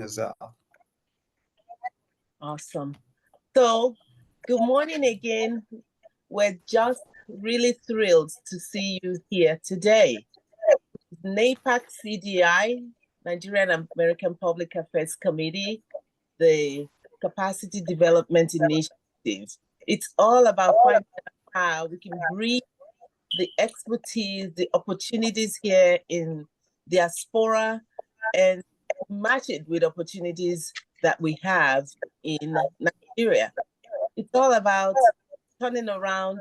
us out. Awesome. So, good morning again. We're just really thrilled to see you here today. Napac CDI, Nigerian American Public Affairs Committee, the Capacity Development Initiative. It's all about finding out how we can bring the expertise, the opportunities here in diaspora, and match it with opportunities that we have in Nigeria. It's all about turning around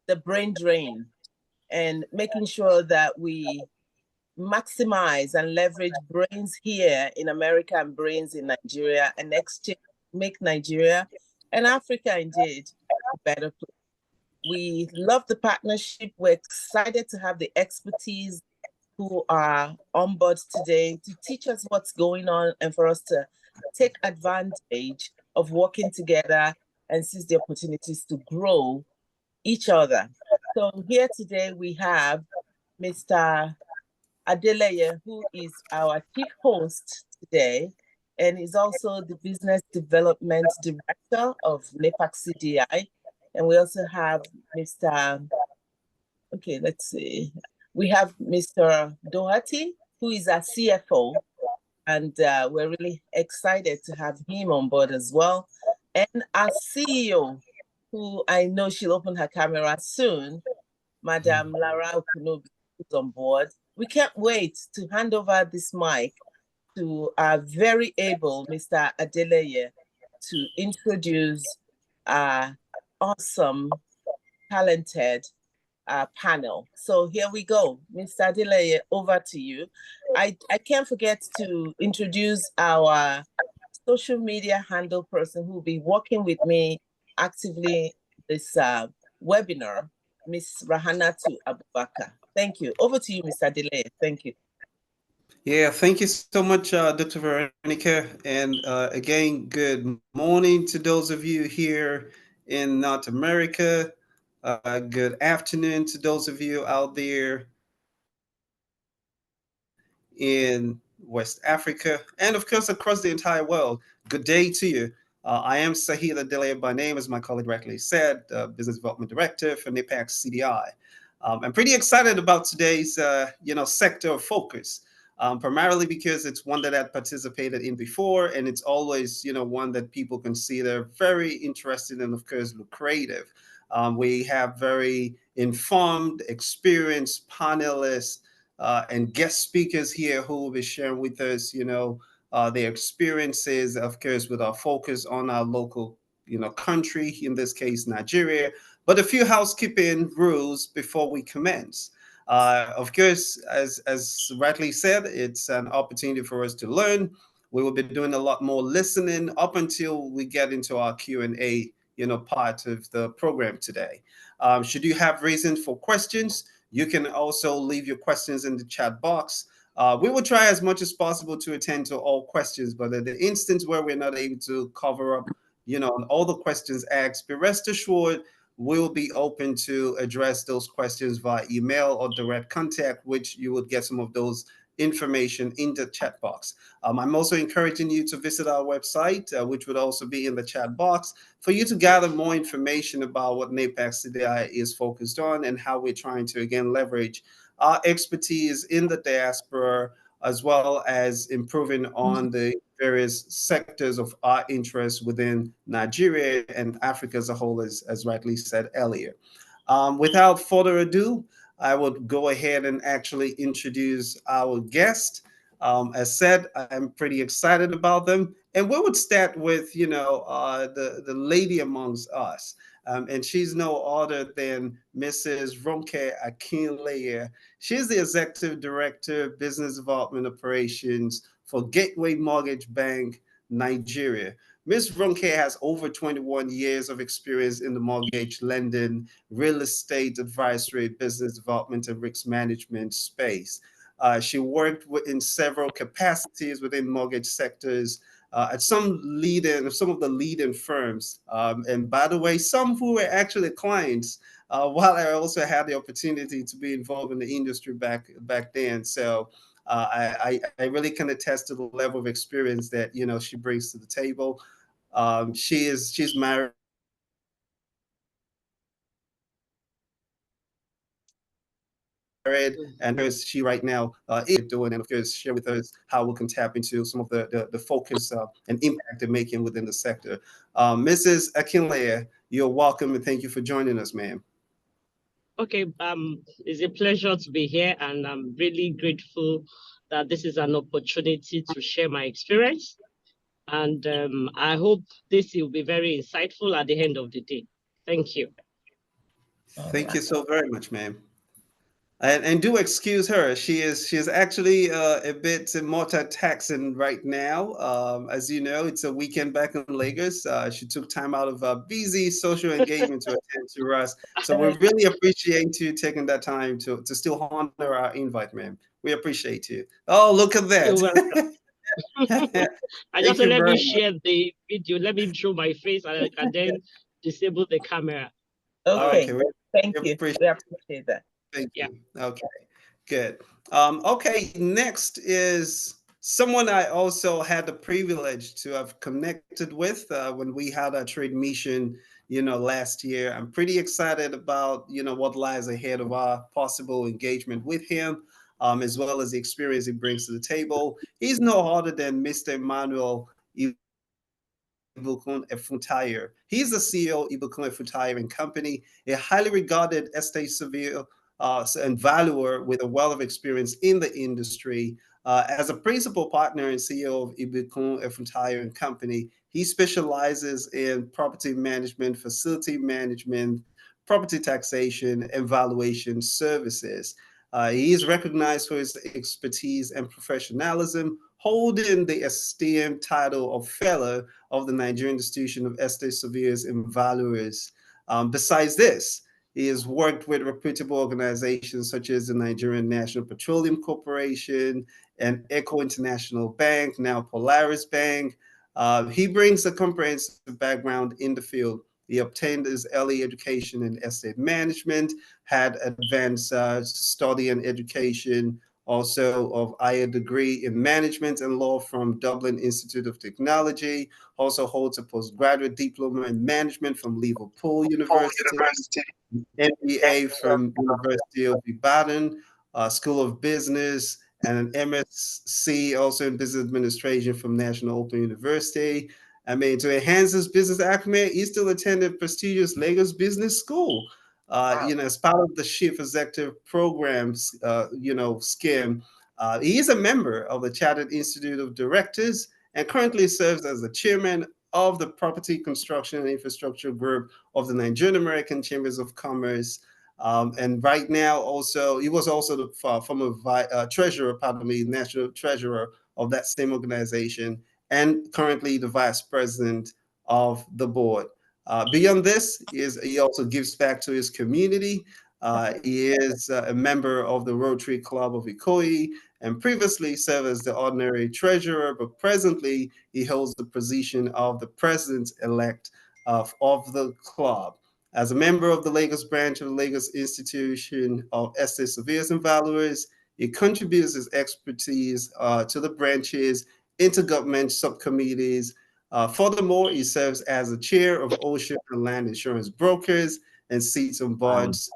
the brain drain and making sure that we maximize and leverage brains here in America and brains in Nigeria and exchange, make Nigeria and Africa indeed a better place. We love the partnership. We're excited to have the expertise who are on board today to teach us what's going on and for us to take advantage of working together and seize the opportunities to grow each other. So here today we have Mr. Adeleye, who is our chief host today, and is also the business development director of Napac CDI. And we also have Mr. Okay, let's see. We have Mr. Doherty, who is our CFO, and we're really excited to have him on board as well. And our CEO, who I know she'll open her camera soon, Madam Lara Okunobi, who's on board. We can't wait to hand over this mic to our very able Mr. Adeleye to introduce our awesome, talented panel. So here we go. Mr. Adeleye, over to you. I can't forget to introduce our social media handle person who will be working with me actively this webinar, Ms. Rahanatu Abubakar. Thank you. Over to you, Mr. Adeleye. Thank you. Yeah, thank you so much, Dr. Veronica. And again, good morning to those of you here in North America. Good afternoon to those of you out there in West Africa, and of course, across the entire world. Good day to you. I am Sahil Adeleye by name, as my colleague rightly said, Business Development Director for Napac CDI. I'm pretty excited about today's, sector of focus. Primarily because it's one that I've participated in before, and it's always, one that people consider very interesting and, of course, lucrative. We have very informed, experienced panelists and guest speakers here who will be sharing with us, their experiences, of course, with our focus on our local, country, in this case, Nigeria. But a few housekeeping rules before we commence. Of course, as rightly said, it's an opportunity for us to learn. We will be doing a lot more listening up until we get into our Q&A, part of the program today. Should you have reason for questions, you can also leave your questions in the chat box. We will try as much as possible to attend to all questions, but at the instance where we're not able to cover up, all the questions asked, be rest assured we'll be open to address those questions via email or direct contact, which you would get some of those information in the chat box. I'm also encouraging you to visit our website, which would also be in the chat box, for you to gather more information about what Napac CDI is focused on and how we're trying to, again, leverage our expertise in the diaspora, as well as improving on the various sectors of our interest within Nigeria and Africa as a whole, as rightly said earlier. Without further ado, I would go ahead and actually introduce our guest. As said, I'm pretty excited about them. And we would start with, the lady amongst us. And she's no other than Mrs. Ronke Akinleye. She's the Executive Director of Business Development Operations for Gateway Mortgage Bank, Nigeria. Ms. Ronke has over 21 years of experience in the mortgage lending, real estate advisory, business development, and risk management space. She worked in several capacities within mortgage sectors at some of the leading firms. And by the way, some who were actually clients, while I also had the opportunity to be involved in the industry back then. So I really can attest to the level of experience that she brings to the table. She's married to a CEO of and she right now is doing, and of course share with us how we can tap into some of the focus and impact they're making within the sector. Mrs. Akinleye, you're welcome and thank you for joining us, ma'am. Okay, it's a pleasure to be here, and I'm really grateful that this is an opportunity to share my experience. And I hope this will be very insightful at the end of the day. Thank you. Thank you so very much, ma'am. And do excuse her. She is actually a bit multitasking right now. As you know, it's a weekend back in Lagos. She took time out of busy social engagement to attend to us. So we really appreciate you taking that time to still honor our invite, ma'am. We appreciate you. Oh, look at You're welcome. that. I Thank just you let very me much. share the video. Let me show my face, and I can then disable the camera. Okay. Okay, we Thank you. appreciate. We appreciate that. Thank Yeah. you. Okay, good. Okay, next is someone I also had the privilege to have connected with when we had our trade mission, last year. I'm pretty excited about, what lies ahead of our possible engagement with him, as well as the experience he brings to the table. He's no other than Mr. Emmanuel Ibukun Efuntire. He's the CEO of Ibukun Efuntire and Company, a highly regarded estate surveyor and valuer with a wealth of experience in the industry. As a principal partner and CEO of Ibukun Efuntire and Company, he specializes in property management, facility management, property taxation, and valuation services. He is recognized for his expertise and professionalism, holding the esteemed title of Fellow of the Nigerian Institution of Estate Surveyors and Valuers. Besides this, he has worked with reputable organizations such as the Nigerian National Petroleum Corporation and Eco International Bank, now Polaris Bank. He brings a comprehensive background in the field. He obtained his early education in estate management, had advanced study and education, also of higher degree in management and law from Dublin Institute of Technology, also holds a postgraduate diploma in management from Liverpool University, MBA from University of Ibadan, School of Business, and an MSc also in Business Administration from National Open University. I mean, to enhance his business acumen, he still attended prestigious Lagos Business School. As part of the Chief Executive Programs, scheme. He is a member of the Chartered Institute of Directors and currently serves as the chairman of the Property Construction and Infrastructure Group of the Nigerian American Chambers of Commerce. And right now, also, he was also the former treasurer, pardon me, national treasurer of that same organization, and currently the vice president of the board. Beyond this, he also gives back to his community. He is a member of the Rotary Club of Ikoyi and previously served as the ordinary treasurer, but presently he holds the position of the president-elect of the club. As a member of the Lagos branch of the Lagos Institution of Estate Surveyors and Valuers, he contributes his expertise to the branch's intergovernment subcommittees. Furthermore, he serves as the chair of ocean and land insurance brokers and sits on boards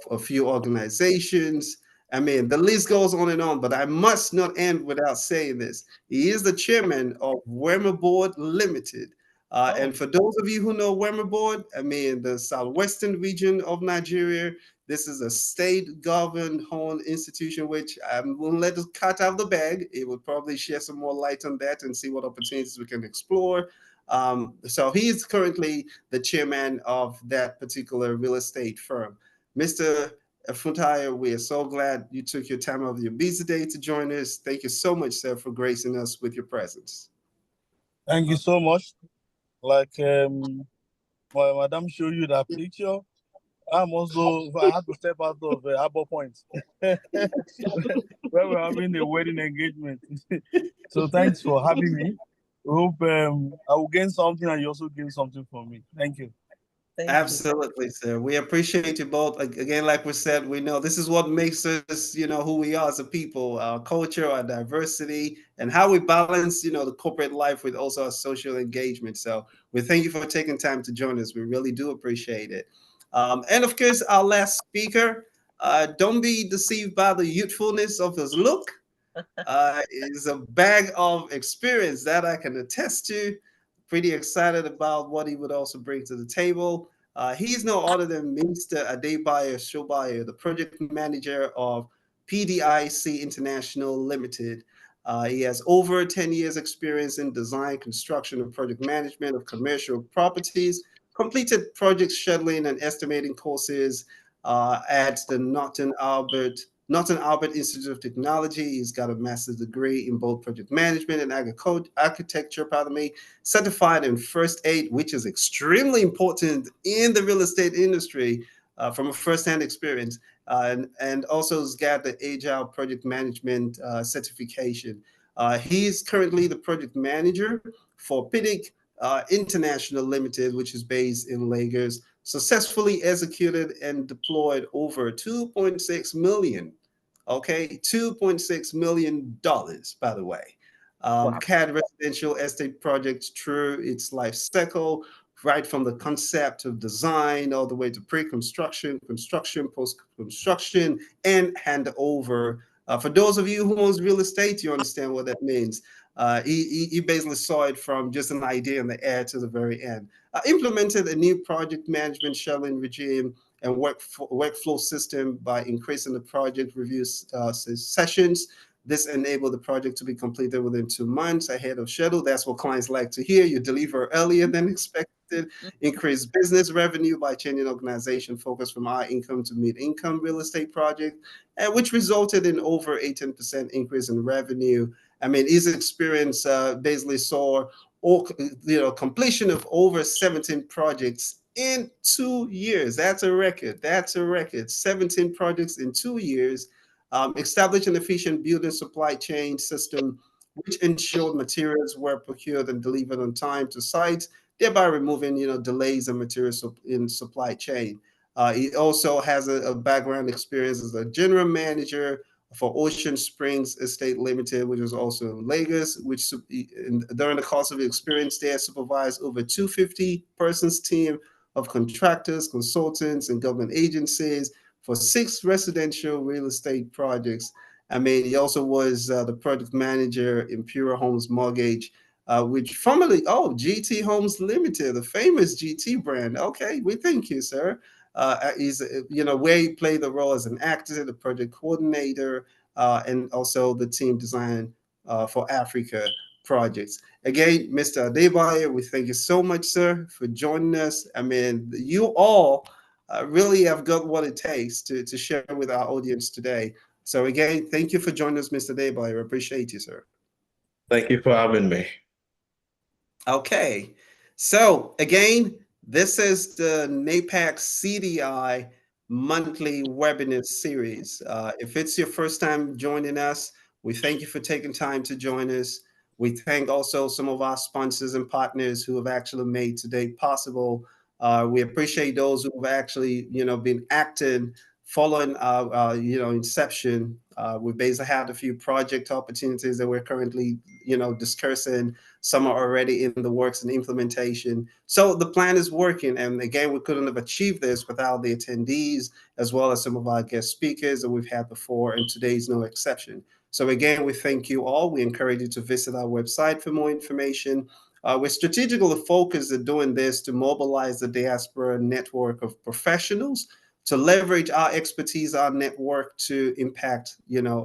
of a few organizations. I mean, the list goes on and on, but I must not end without saying this. He is the chairman of Wema Board Limited. And for those of you who know Wema Board, I mean, the southwestern region of Nigeria, this is a state governed owned institution, which I'm going to let the cat out of the bag. It will probably share some more light on that and see what opportunities we can explore. So he is currently the chairman of that particular real estate firm. Mr. Funtaya, we are so glad you took your time out of your busy day to join us. Thank you so much, sir, for gracing us with your presence. Thank you so much. Like my madam showed you that picture. I'm also, I had to step out of Harbor Point where we're having a wedding engagement. So thanks for having me. I hope I will gain something and you also gain something from me. Thank you. Thank you. Absolutely, sir. We appreciate you both. Again, like we said, we know this is what makes us, who we are as a people, our culture, our diversity, and how we balance, the corporate life with also our social engagement. So we thank you for taking time to join us. We really do appreciate it. And of course, our last speaker, don't be deceived by the youthfulness of his look. Is a bag of experience that I can attest to. Pretty excited about what he would also bring to the table. He's no other than Mr. Adebayo Shobayo, the project manager of PDIC International Limited. He has over 10 years experience in design, construction, and project management of commercial properties, completed project scheduling and estimating courses at the Norton Albert Institute of Technology. He's got a master's degree in both project management and architecture, pardon me, certified in first aid, which is extremely important in the real estate industry from a first-hand experience. And also has got the Agile Project Management certification. He's currently the project manager for PIDIC International Limited, which is based in Lagos, successfully executed and deployed over 2.6 million. Okay, $2.6 million, by the way. Wow. CAD residential estate projects through its life cycle, right from the concept of design all the way to pre-construction, construction, post-construction, and handover. For those of you who owns real estate, you understand what that means. He basically saw it from just an idea in the air to the very end. Implemented a new project management scheduling regime and workflow system by increasing the project review sessions. This enabled the project to be completed within 2 months ahead of schedule. That's what clients like to hear. You deliver earlier than expected, increase business revenue by changing organization focus from high income to mid income real estate project, and which resulted in over 18% increase in revenue. I mean, his experience basically saw completion of over 17 projects in 2 years. That's a record. That's a record. 17 projects in 2 years. Establish an efficient building supply chain system which ensured materials were procured and delivered on time to sites, thereby removing delays in materials in supply chain. He also has a background experience as a general manager for Ocean Springs Estate Limited, which is also in Lagos, which during the course of the experience there supervised over 250 persons team of contractors, consultants, and government agencies for 6 residential real estate projects. I mean, he also was the project manager in Pure Homes Mortgage, which formerly, GT Homes Limited, the famous GT brand. Okay, we thank you, sir. He's, where he played the role as an actor, the project coordinator, and also the team design for Africa projects. Again, Mr. Adebayo, we thank you so much, sir, for joining us. I mean, you all really have got what it takes to share with our audience today. So again, thank you for joining us, Mr. Adebayo. I appreciate you, sir. Thank you for having me. Okay. So again, this is the Napac CDI monthly webinar series. If it's your first time joining us, we thank you for taking time to join us. We thank also some of our sponsors and partners who have actually made today possible. We appreciate those who have actually, been active following our inception. We basically had a few project opportunities that we're currently, discussing. Some are already in the works and implementation. So the plan is working. And again, we couldn't have achieved this without the attendees, as well as some of our guest speakers that we've had before. And today is no exception. So again, we thank you all. We encourage you to visit our website for more information. We're strategically focused on doing this to mobilize the diaspora network of professionals to leverage our expertise, our network to impact,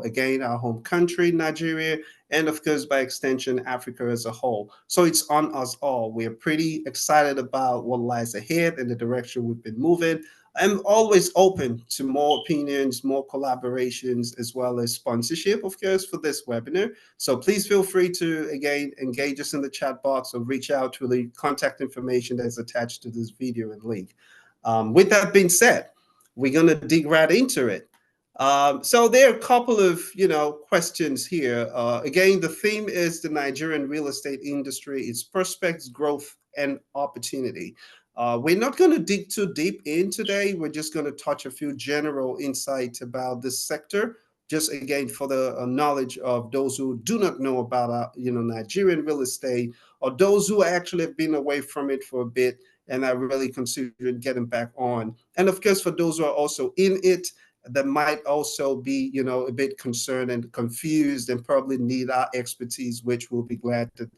again, our home country, Nigeria, and of course, by extension, Africa as a whole. So it's on us all. We're pretty excited about what lies ahead and the direction we've been moving. I'm always open to more opinions, more collaborations, as well as sponsorship, of course, for this webinar. So please feel free to, again, engage us in the chat box or reach out to the contact information that's attached to this video and link. With that being said, we're going to dig right into it. So there are a couple of, questions here. Again, the theme is the Nigerian real estate industry, its prospects, growth, and opportunity. We're not going to dig too deep in today. We're just going to touch a few general insights about this sector, just again for the knowledge of those who do not know about Nigerian real estate, or those who actually have been away from it for a bit and are really considering getting back on. And of course, for those who are also in it, that might also be, a bit concerned and confused and probably need our expertise, which we'll be glad that,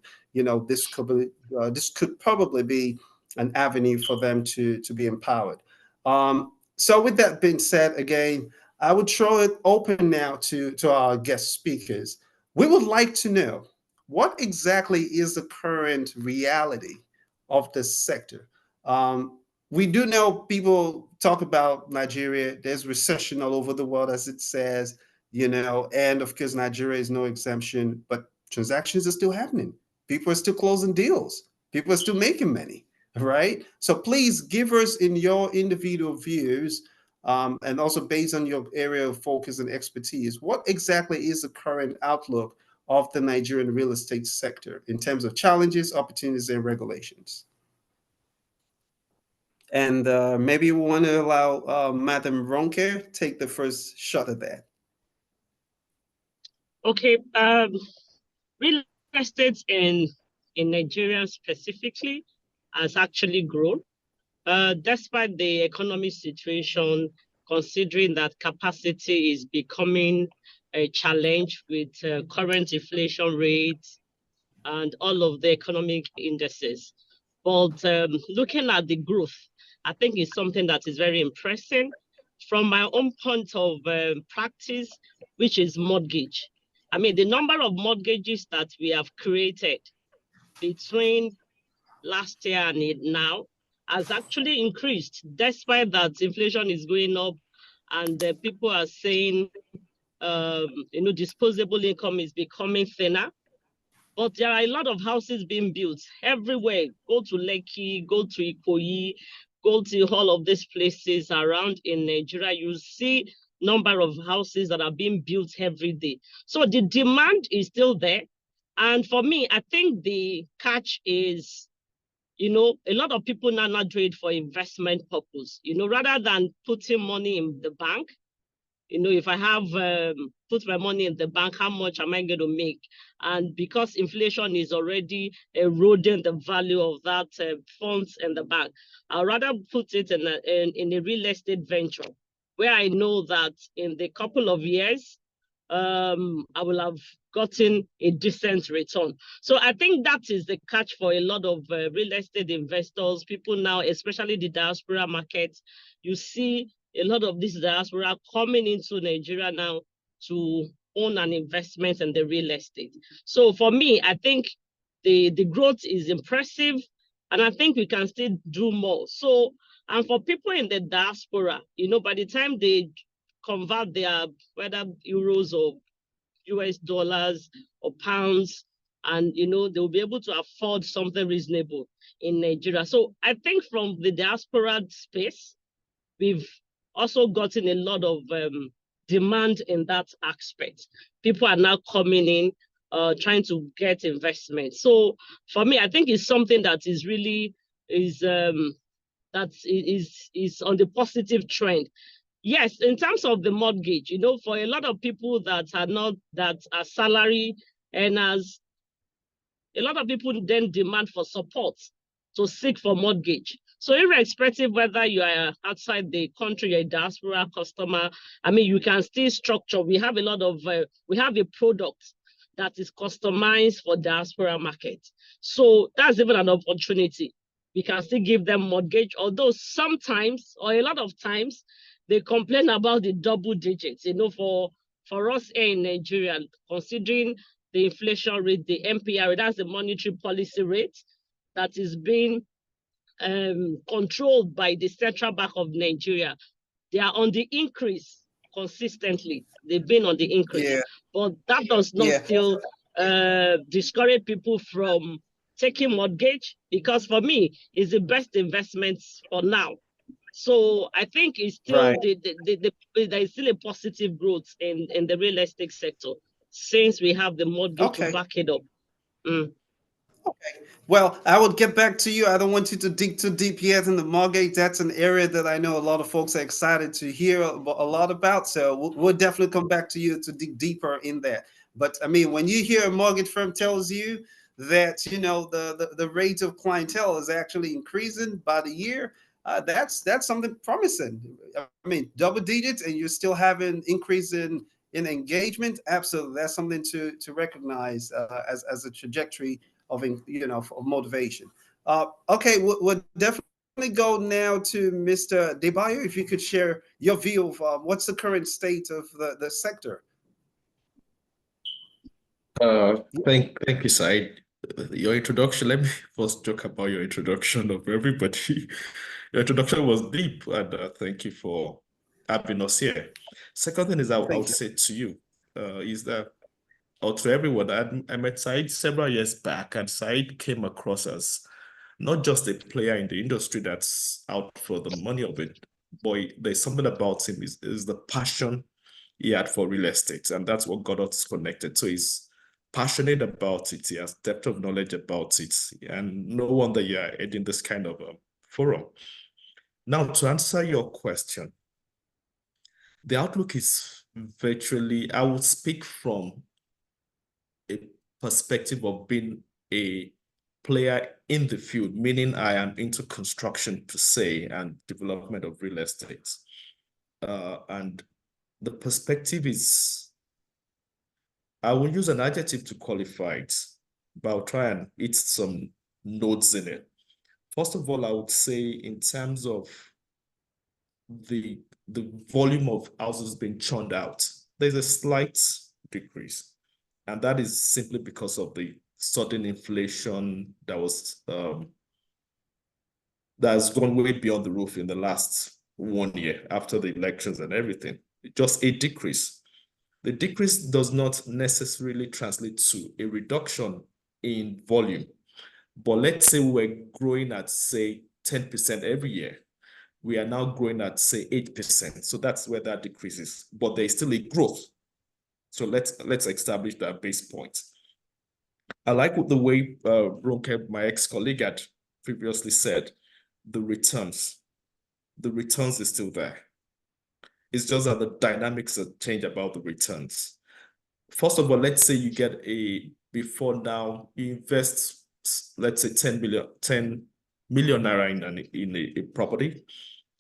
this could probably be an avenue for them to be empowered. So with that being said, again, I would throw it open now to our guest speakers. We would like to know what exactly is the current reality of this sector. We do know people talk about Nigeria. There's recession all over the world, as it says, and of course, Nigeria is no exemption, but transactions are still happening. People are still closing deals. People are still making money, right? So please give us in your individual views, and also based on your area of focus and expertise, what exactly is the current outlook of the Nigerian real estate sector in terms of challenges, opportunities, and regulations? And maybe we want to allow Madam Ronke take the first shot at that. Okay, real estate in Nigeria specifically has actually grown, despite the economic situation, considering that capacity is becoming a challenge with current inflation rates and all of the economic indices. But looking at the growth, I think it's something that is very impressive. From my own point of practice, which is mortgage. I mean, the number of mortgages that we have created between last year and now has actually increased, despite that inflation is going up and people are saying, disposable income is becoming thinner. But there are a lot of houses being built everywhere. Go to Lekki, go to Ikoyi, go to all of these places around in Nigeria. You see number of houses that are being built every day. So the demand is still there. And for me, I think the catch is, a lot of people now not do it for investment purpose. Rather than putting money in the bank, if I have put my money in the bank, how much am I going to make? And because inflation is already eroding the value of that funds in the bank, I'd rather put it in a real estate venture where I know that in the couple of years, I will have gotten a decent return. So I think that is the catch for a lot of real estate investors, people now, especially the diaspora market. You see a lot of this diaspora coming into Nigeria now to own an investment in the real estate. So for me, I think the growth is impressive, and I think we can still do more. So, and for people in the diaspora, by the time they convert their, whether euros or US dollars or pounds, and they'll be able to afford something reasonable in Nigeria. So I think from the diaspora space, we've also gotten a lot of demand in that aspect. People are now coming in, trying to get investment. So for me, I think it's something that is really is on the positive trend. Yes, in terms of the mortgage, for a lot of people that are salary earners, a lot of people then demand for support to seek for mortgage. So irrespective whether you are outside the country, you're a diaspora customer, I mean, you can still structure. We have we have a product that is customized for diaspora market. So that's even an opportunity. We can still give them mortgage, although sometimes, or a lot of times, they complain about the double digits. For us here in Nigeria, considering the inflation rate, the MPR, that's the monetary policy rate that is being controlled by the Central Bank of Nigeria. They are on the increase consistently. They've been on the increase. Yeah. But that does not still discourage people from taking mortgage, because for me, it's the best investment for now. So I think it's still there is still a positive growth in the real estate sector since we have the mortgage to back it up. Well, I would get back to you. I don't want you to dig too deep yet in the mortgage. That's an area that I know a lot of folks are excited to hear a lot about. So we'll definitely come back to you to dig deeper in there. But I mean, when you hear a mortgage firm tells you that the rate of clientele is actually increasing by the year, that's something promising. I mean, double digits, and you're still having increase in engagement. Absolutely, that's something to recognize as a trajectory of motivation. Okay, we'll definitely go now to Mr. Debayo. If you could share your view of what's the current state of the sector. Uh, thank you, Said. Your introduction, let me first talk about your introduction of everybody. Your introduction was deep, and thank you for having us here. Second thing is I Thank would you. say to you, is that, or to everyone, I met Said several years back, and Said came across as not just a player in the industry that's out for the money of it, but there's something about him is the passion he had for real estate, and that's what got us connected. So he's passionate about it. He has depth of knowledge about it, and no wonder you're in this kind of forum. Now, to answer your question, the outlook is virtually, I would speak from a perspective of being a player in the field, meaning I am into construction per se and development of real estate. And the perspective is, I will use an adjective to qualify it, but I'll try and hit some notes in it. First of all, I would say in terms of the volume of houses being churned out, there's a slight decrease. And that is simply because of the sudden inflation that's gone way beyond the roof in the last 1 year after the elections and everything. Just a decrease. The decrease does not necessarily translate to a reduction in volume. But let's say we're growing at, say, 10% every year. We are now growing at, say, 8%. So that's where that decreases. But there's still a growth. So let's establish that base point. I like the way Ronke, my ex-colleague, had previously said, the returns. The returns is still there. It's just that the dynamics have changed about the returns. First of all, let's say you get before now, you invest, let's say 10 million naira in a property,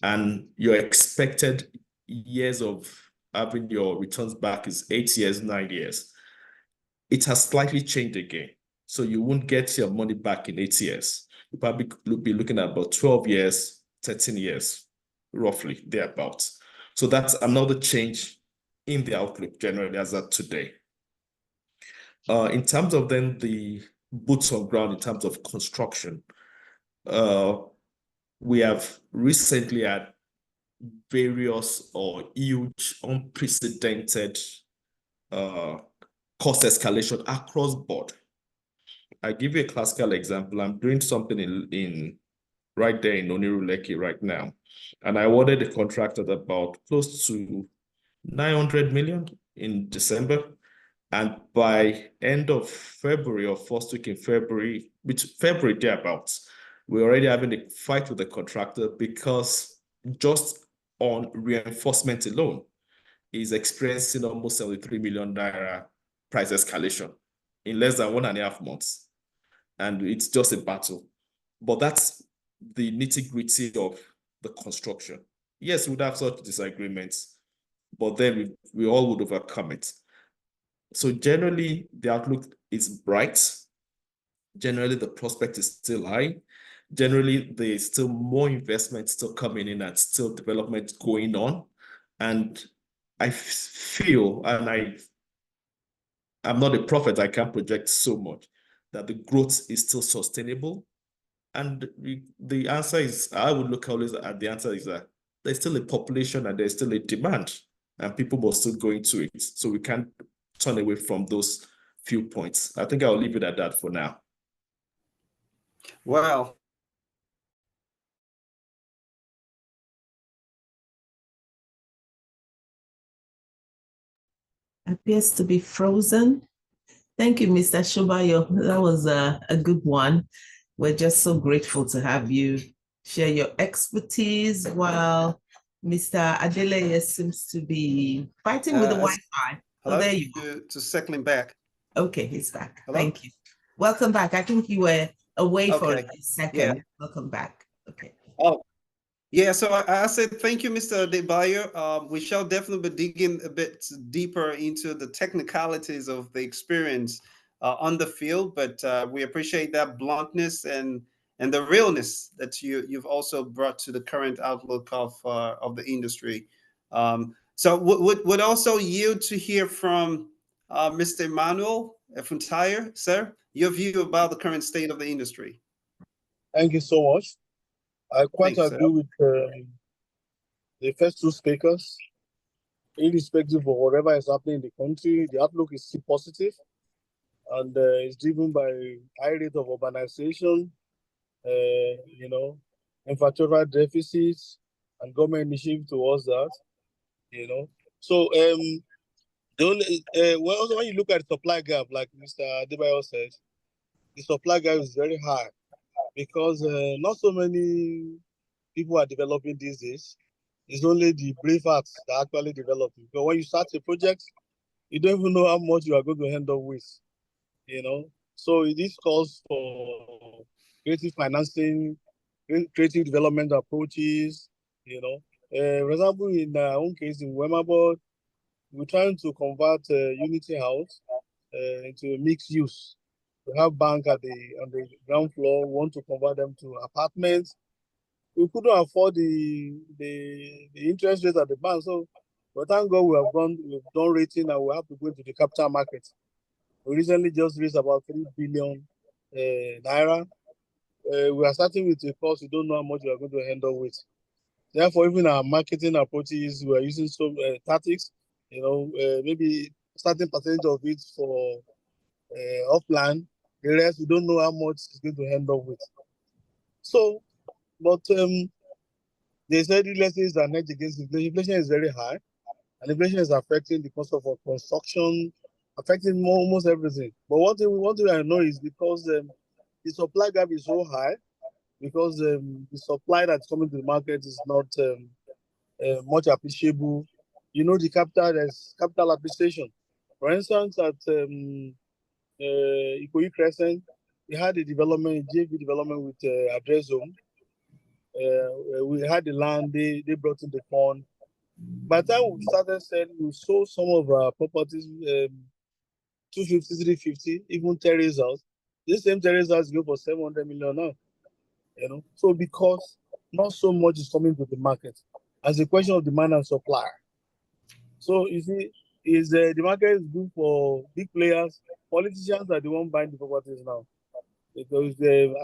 and your expected years of having your returns back is 8 years, 9 years. It has slightly changed again. So you won't get your money back in 8 years. You'll probably be looking at about 12 years, 13 years, roughly thereabouts. So that's another change in the outlook generally as of today. In terms of then the boots on ground, in terms of construction, we have recently had various or huge, unprecedented cost escalation across board. I give you a classical example. I'm doing something in right there in Oniruleki right now, and I awarded the contract at about close to 900 million in December. And by end of February or first week in February, which February thereabouts, we're already having a fight with the contractor because just on reinforcement alone, is experiencing almost 73 million naira price escalation in less than 1.5 months. And it's just a battle. But that's the nitty-gritty of the construction. Yes, we would have such disagreements, but then we all would overcome it. So generally, the outlook is bright. Generally, the prospect is still high. Generally, there's still more investment still coming in and still development going on. And I feel, and I'm not a prophet, I can't project so much, that the growth is still sustainable. And the answer is, I would look always at the answer is that there's still a population and there's still a demand, and people must still go into it. So we can't turn away from those few points. I think I'll leave it at that for now. Well, Appears to be frozen. Thank you, Mr. Shobayo. That was a good one. We're just so grateful to have you share your expertise while Mr. Adeleye seems to be fighting with the Wi-Fi. Hello? Oh, there you go. To circling back. Okay, he's back. Hello? Thank you. Welcome back. I think you were away for Okay. a second. Yeah. Welcome back. Okay. Oh, yeah. So I said thank you, Mr. Adebayo. We shall definitely be digging a bit deeper into the technicalities of the experience on the field, but we appreciate that bluntness and the realness that you've also brought to the current outlook of the industry. So would also yield to hear from Mr. Emmanuel Funtire, sir, your view about the current state of the industry. Thank you so much. I quite Thanks, sir. agree with the first two speakers. Irrespective of whatever is happening in the country, the outlook is still positive, and it's driven by high rate of urbanization, infrastructural deficits, and government initiative towards that. So the only well, also when you look at the supply gap, like Mr. Adebayo said, the supply gap is very high because not so many people are developing these days. It's only the brave hearts that actually develop. Because when you start a project, you don't even know how much you are going to end up with. So this calls for creative financing, creative development approaches. For example, in our own case in Wemabod, we're trying to convert Unity House into mixed use. We have bank on the ground floor. We want to convert them to apartments. We couldn't afford the interest rate at the bank, so but thank God we've done rating and we have to go into the capital market. We recently just raised about 3 billion naira. We are starting with a cost we don't know how much we are going to handle with. Therefore, even our marketing approaches, we are using some tactics. Maybe certain percentage of it for offline. The rest we don't know how much it's going to handle with. So, but they said real estate is an edge against inflation. Inflation is very high, and inflation is affecting the cost of construction, affecting almost everything. But one thing I know is because the supply gap is so high, because the supply that's coming to the market is not much appreciable. The there's capital appreciation. For instance, at Ikoyi Crescent, we had a development, JV development with Address Zone. We had the land, they brought in the fund. By the time we started selling, we sold some of our properties, 250, 350, even terrace house. This same terrace house go for 700 million now. So because not so much is coming to the market, as a question of demand and supply. So you see, the market is good for big players. Politicians are the one buying the properties now, because the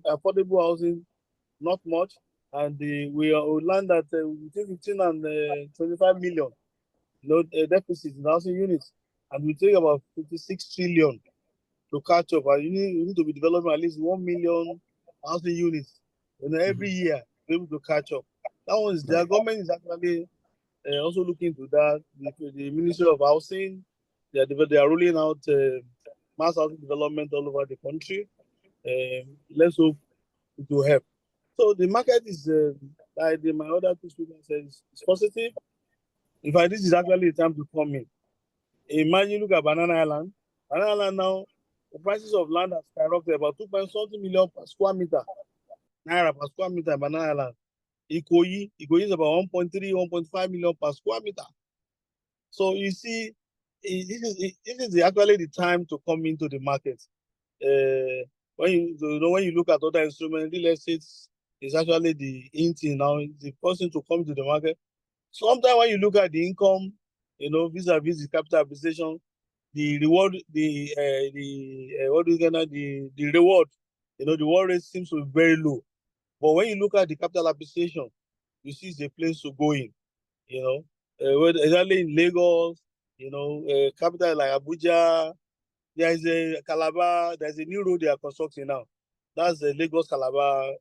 affordable housing not much, and we land at between 15 and 25 million deficit in housing units, and we take about 56 trillion to catch up. And you need to be developing at least 1 million housing units every year to be able to catch up. That one is the government is actually also looking into that. The Ministry of Housing, they are rolling out mass housing development all over the country. Let's hope it will help. So the market is, like my other two speakers said, it's positive. In fact, this is actually the time to come in. Imagine, look at Banana Island. Banana Island now, the prices of land have skyrocketed about 2.something million per square meter. Naira per square meter in Banana Island. Ikoyi is about 1.3, 1.5 million per square meter. So you see, this is actually the time to come into the market. When you look at other instruments, real estate is actually the in thing now. The person to come to the market. Sometimes when you look at the income, vis-a-vis the capital appreciation, the reward, the reward, the reward rate seems to be very low. But when you look at the capital appreciation, you see it's a place to go in. Exactly in Lagos, capital like Abuja, there is a Calabar, there's a new road they are constructing now. That's the Lagos Calabar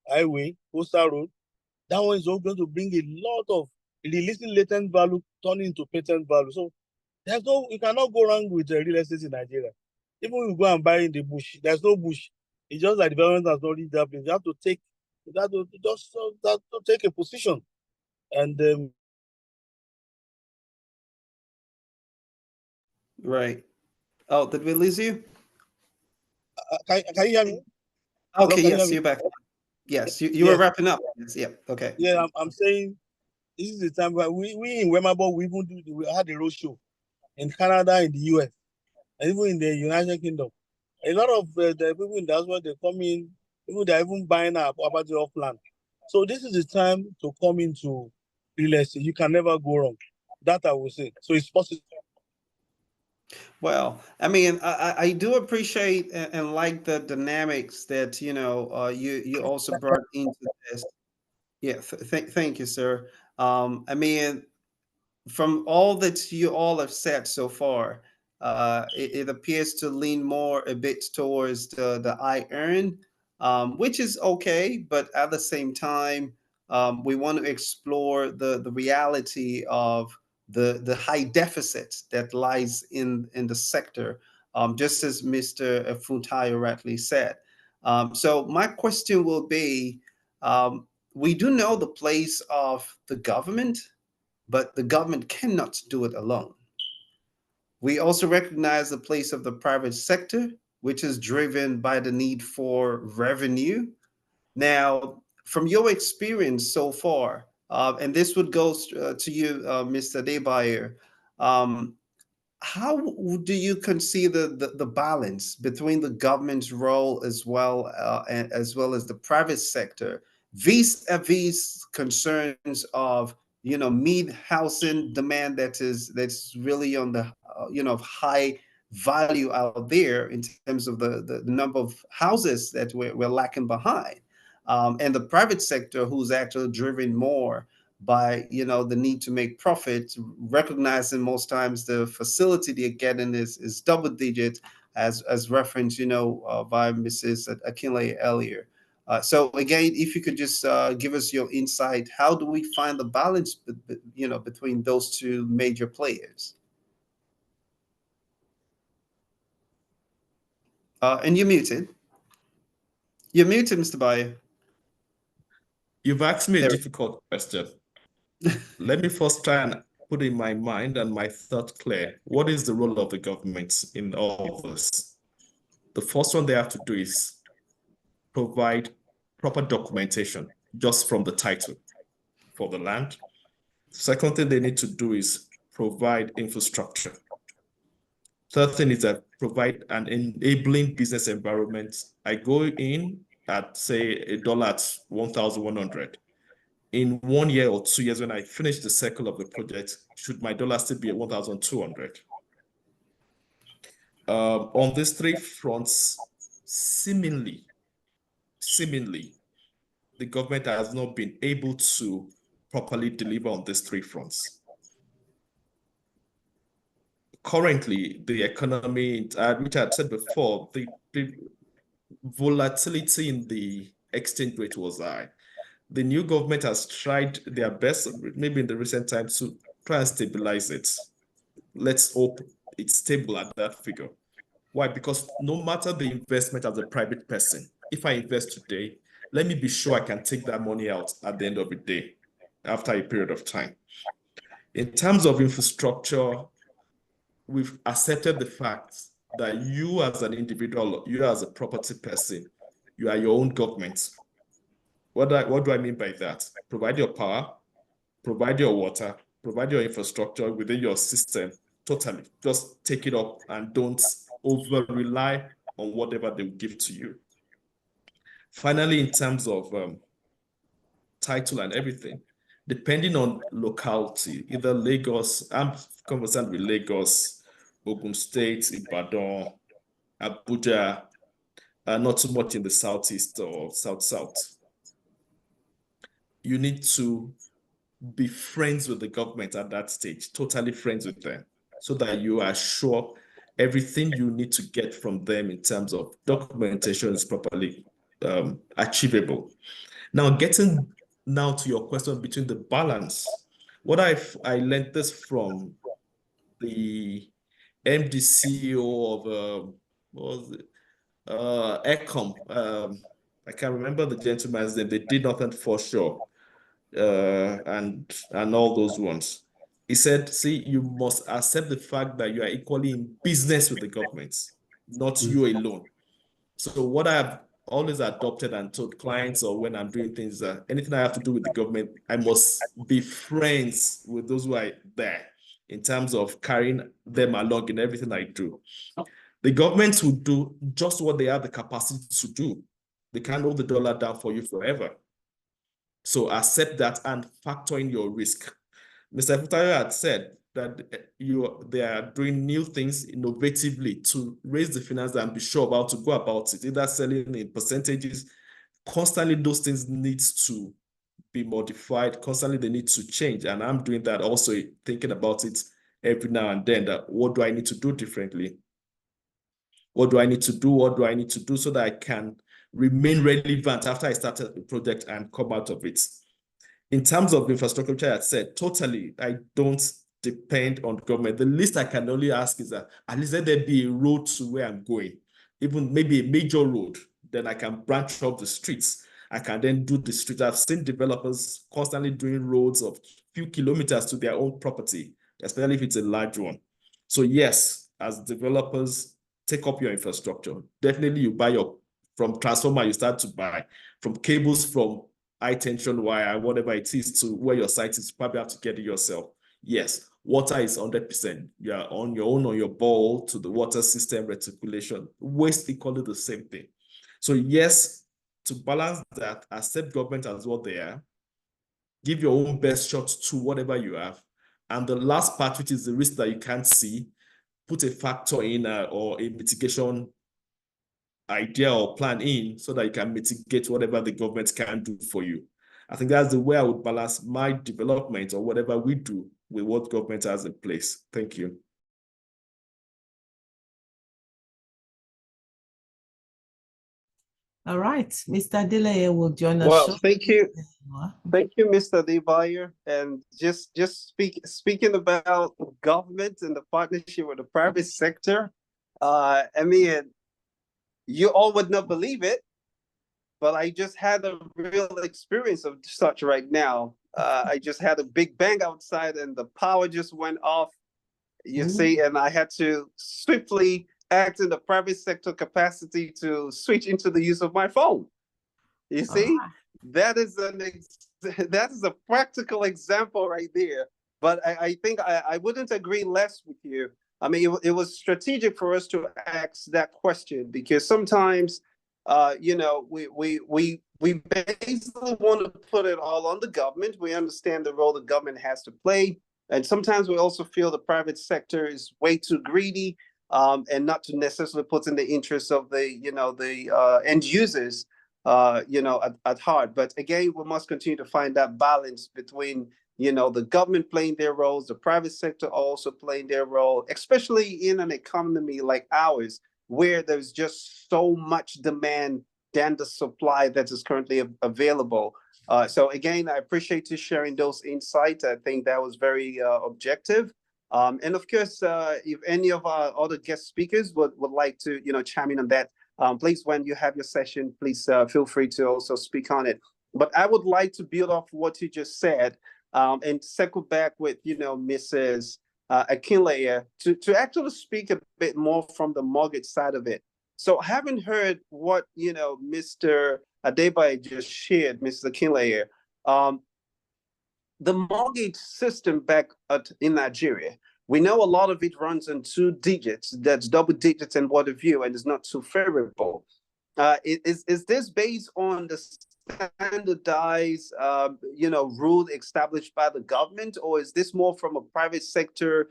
highway, coastal road. That one is going to bring a lot of releasing latent value, turning into patent value. So You cannot go wrong with real estate in Nigeria. Even if you go and buy in the bush, there's no bush. It's just that development has not reached that place. You have to take a position. And Right. Oh, did we lose you? can you hear me? Okay, Hello, can you hear yes, me? you're back. Yes, you were Yes. wrapping up. Yes, yeah, okay. Yeah, I'm saying this is the time where we in Wemabo, we had a road show in Canada, in the US, and even in the United Kingdom. A lot of the people in diaspora, they come in, people that are even buying our property off land. So this is the time to come into real estate. You can never go wrong. That I will say. So it's possible. Well, I mean, I do appreciate and like the dynamics that you also brought into this. Yeah, thank you, sir. I mean, from all that you all have said so far, it appears to lean more a bit towards the I earn, which is okay, but at the same time, we want to explore the reality of the high deficit that lies in the sector, just as Mr. Funtayo rightly said. So my question will be, we do know the place of the government, but the government cannot do it alone. We also recognize the place of the private sector, which is driven by the need for revenue. Now, from your experience so far, and this would go to you, Mr. Debayer, um, how do you consider the balance between the government's role as well as the private sector vis-a-vis concerns of mid housing demand that's really on the high value out there in terms of the number of houses that we're lacking behind, and the private sector who's actually driven more by the need to make profit, recognizing most times the facility they're getting is double digit, as referenced by Mrs. Akinle earlier. So again, if you could just give us your insight, how do we find the balance between those two major players? And you're muted. You're muted, Mr. Bayer. You've asked me a There. difficult question. Let me first try and put in my mind and my thought clear. What is the role of the government in all of this? The first one they have to do is provide proper documentation just from the title for the land. Second thing they need to do is provide infrastructure. Third thing is that provide an enabling business environment. I go in at, say, $1 at 1,100. In 1 year or 2 years, when I finish the cycle of the project, should my dollar still be at 1,200? On these three fronts, seemingly, the government has not been able to properly deliver on these three fronts. Currently, the economy, which I had said before, the volatility in the exchange rate was high. The new government has tried their best, maybe in the recent times, to try and stabilize it. Let's hope it's stable at that figure. Why? Because no matter the investment as a private person, if I invest today, let me be sure I can take that money out at the end of the day, after a period of time. In terms of infrastructure, we've accepted the fact that you as an individual, you as a property person, you are your own government. What do I mean by that? Provide your power, provide your water, provide your infrastructure within your system, totally. Just take it up and don't over-rely on whatever they will give to you. Finally, in terms of title and everything, depending on locality, either Lagos, I'm conversant with Lagos, Ogun State, Ibadan, Abuja, not too much in the southeast or south-south. You need to be friends with the government at that stage, totally friends with them, so that you are sure everything you need to get from them in terms of documentation is properly achievable. Now, getting now to your question between the balance, what I learned this from the MD CEO of what was it? Ecom. I can't remember the gentleman's name. They did nothing for sure. And all those ones. He said, see, you must accept the fact that you are equally in business with the government, not you alone. So what I've always adopted and told clients, or when I'm doing things, anything I have to do with the government, I must be friends with those who are there in terms of carrying them along in everything I do. The government will do just what they have the capacity to do. They can't hold the dollar down for you forever. So accept that and factor in your risk. Mr. Futayo had said that they are doing new things innovatively to raise the finance and be sure about to go about it, either selling in percentages. Constantly, those things need to be modified. Constantly, they need to change. And I'm doing that also, thinking about it every now and then, that what do I need to do differently? What do I need to do? What do I need to do so that I can remain relevant after I started the project and come out of it? In terms of infrastructure, which I had said, totally, I don't depend on government. The least I can only ask is that at least let there be a road to where I'm going, even maybe a major road, then I can branch off the streets. I can then do the streets. I've seen developers constantly doing roads of few kilometers to their own property, especially if it's a large one. So yes, as developers, take up your infrastructure. Definitely you buy from transformer, you start to buy, from cables, from high tension wire, whatever it is, to where your site is, you probably have to get it yourself. Yes, water is 100%. You are on your own, on your ball, to the water system reticulation. Waste equally the same thing. So yes, to balance that, accept government as what they are, give your own best shot to whatever you have. And the last part, which is the risk that you can't see, put a factor in or a mitigation idea or plan in so that you can mitigate whatever the government can do for you. I think that's the way I would balance my development or whatever we do with what government has in place. Thank you. All right, Mr. Adeleye will join us. Well, thank you. Thank you, Mr. Adebayo. And just speaking about government and the partnership with the private sector, I mean, you all would not believe it, but I just had a real experience of such right now. I just had a big bang outside and the power just went off, you see, and I had to swiftly act in the private sector capacity to switch into the use of my phone. You see, that is a practical example right there. But I think I wouldn't agree less with you. I mean, it was strategic for us to ask that question because sometimes, we basically want to put it all on the government. We understand the role the government has to play, and sometimes we also feel the private sector is way too greedy, and not to necessarily put in the interests of the end users, at heart. But again, we must continue to find that balance between the government playing their roles, the private sector also playing their role, especially in an economy like ours, where there's just so much demand than the supply that is currently available. So again, I appreciate you sharing those insights. I think that was very objective. And of course, if any of our other guest speakers would like to chime in on that, please, when you have your session, please feel free to also speak on it. But I would like to build off what you just said, and circle back with Mrs. Akinleye to actually speak a bit more from the mortgage side of it. So having heard what Mr. Adebayo just shared, Mrs. Akinleye, the mortgage system back in Nigeria, we know a lot of it runs in 2 digits, that's double digits and what have you, and is not too favorable. Is this based on the standardized, rule established by the government, or is this more from a private sector,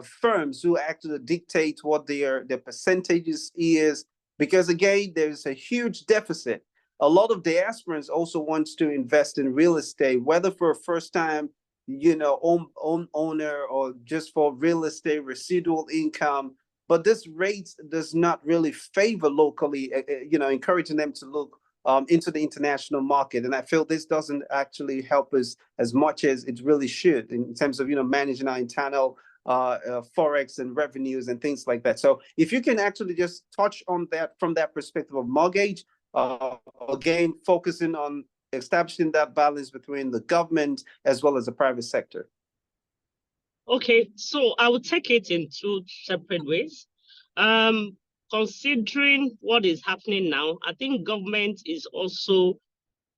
firms who actually dictate what their percentages is? Because again, there's a huge deficit. A lot of diasporans also wants to invest in real estate, whether for a first time, owner or just for real estate residual income. But this rate does not really favor locally, encouraging them to look into the international market. And I feel this doesn't actually help us as much as it really should in terms of, managing our internal forex and revenues and things like that. So if you can actually just touch on that from that perspective of mortgage, again, focusing on establishing that balance between the government as well as the private sector. Okay, so I will take it in two separate ways. Considering what is happening now, I think government is also,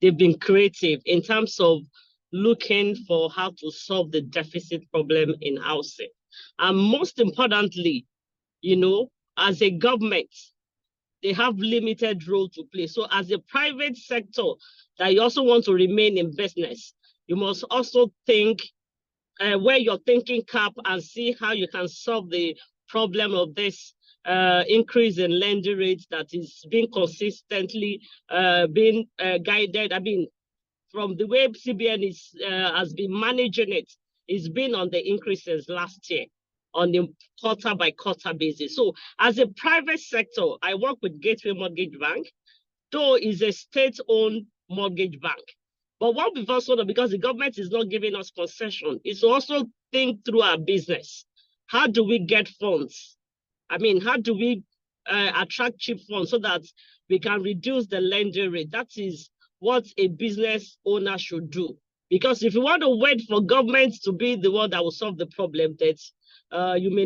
they've been creative in terms of looking for how to solve the deficit problem in housing. And most importantly, you know, as a government, they have limited role to play. So as a private sector that you also want to remain in business, you must also think where your thinking cap and see how you can solve the problem of this increase in lending rates that is being consistently being guided. I mean, from the way CBN has been managing it, it's been on the increases last year on the quarter by quarter basis. So as a private sector, I work with Gateway Mortgage Bank, though is a state-owned mortgage bank. But what we've also done, because the government is not giving us concession, is to also think through our business. How do we get funds? I mean, how do we attract cheap funds so that we can reduce the lending rate? That is what a business owner should do. Because if you want to wait for government to be the one that will solve the problem, that you may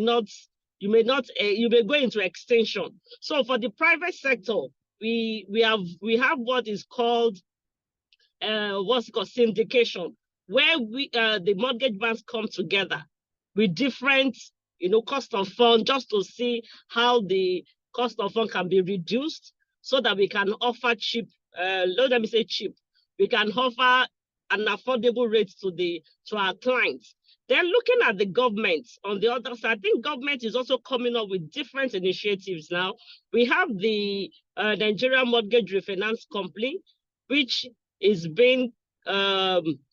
go into extinction. So for the private sector, we have what is called syndication, where the mortgage banks come together with different cost of fund, just to see how the cost of fund can be reduced so that we can offer cheap, let me say cheap, we can offer an affordable rate to our clients. Then looking at the government on the other side, I think government is also coming up with different initiatives now. We have the Nigerian Mortgage Refinance Company, which is being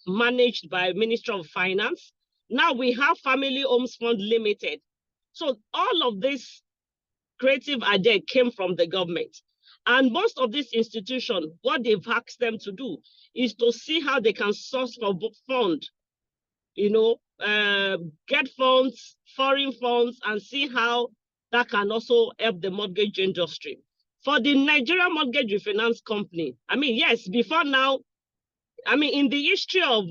managed by Ministry of Finance. Now we have Family Homes Fund Limited. So all of this creative idea came from the government. And most of these institutions, what they've asked them to do is to see how they can source for fund, get funds, foreign funds, and see how that can also help the mortgage industry. For the Nigerian Mortgage Refinance Company, I mean, yes, before now, I mean, in the history of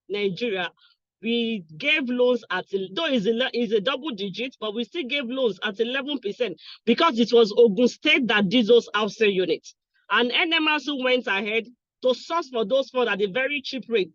Nigeria, we gave loans at, though it's a double digit, but we still gave loans at 11% because it was Ogun State that did those housing units. And NMRC went ahead to source for those funds at a very cheap rate.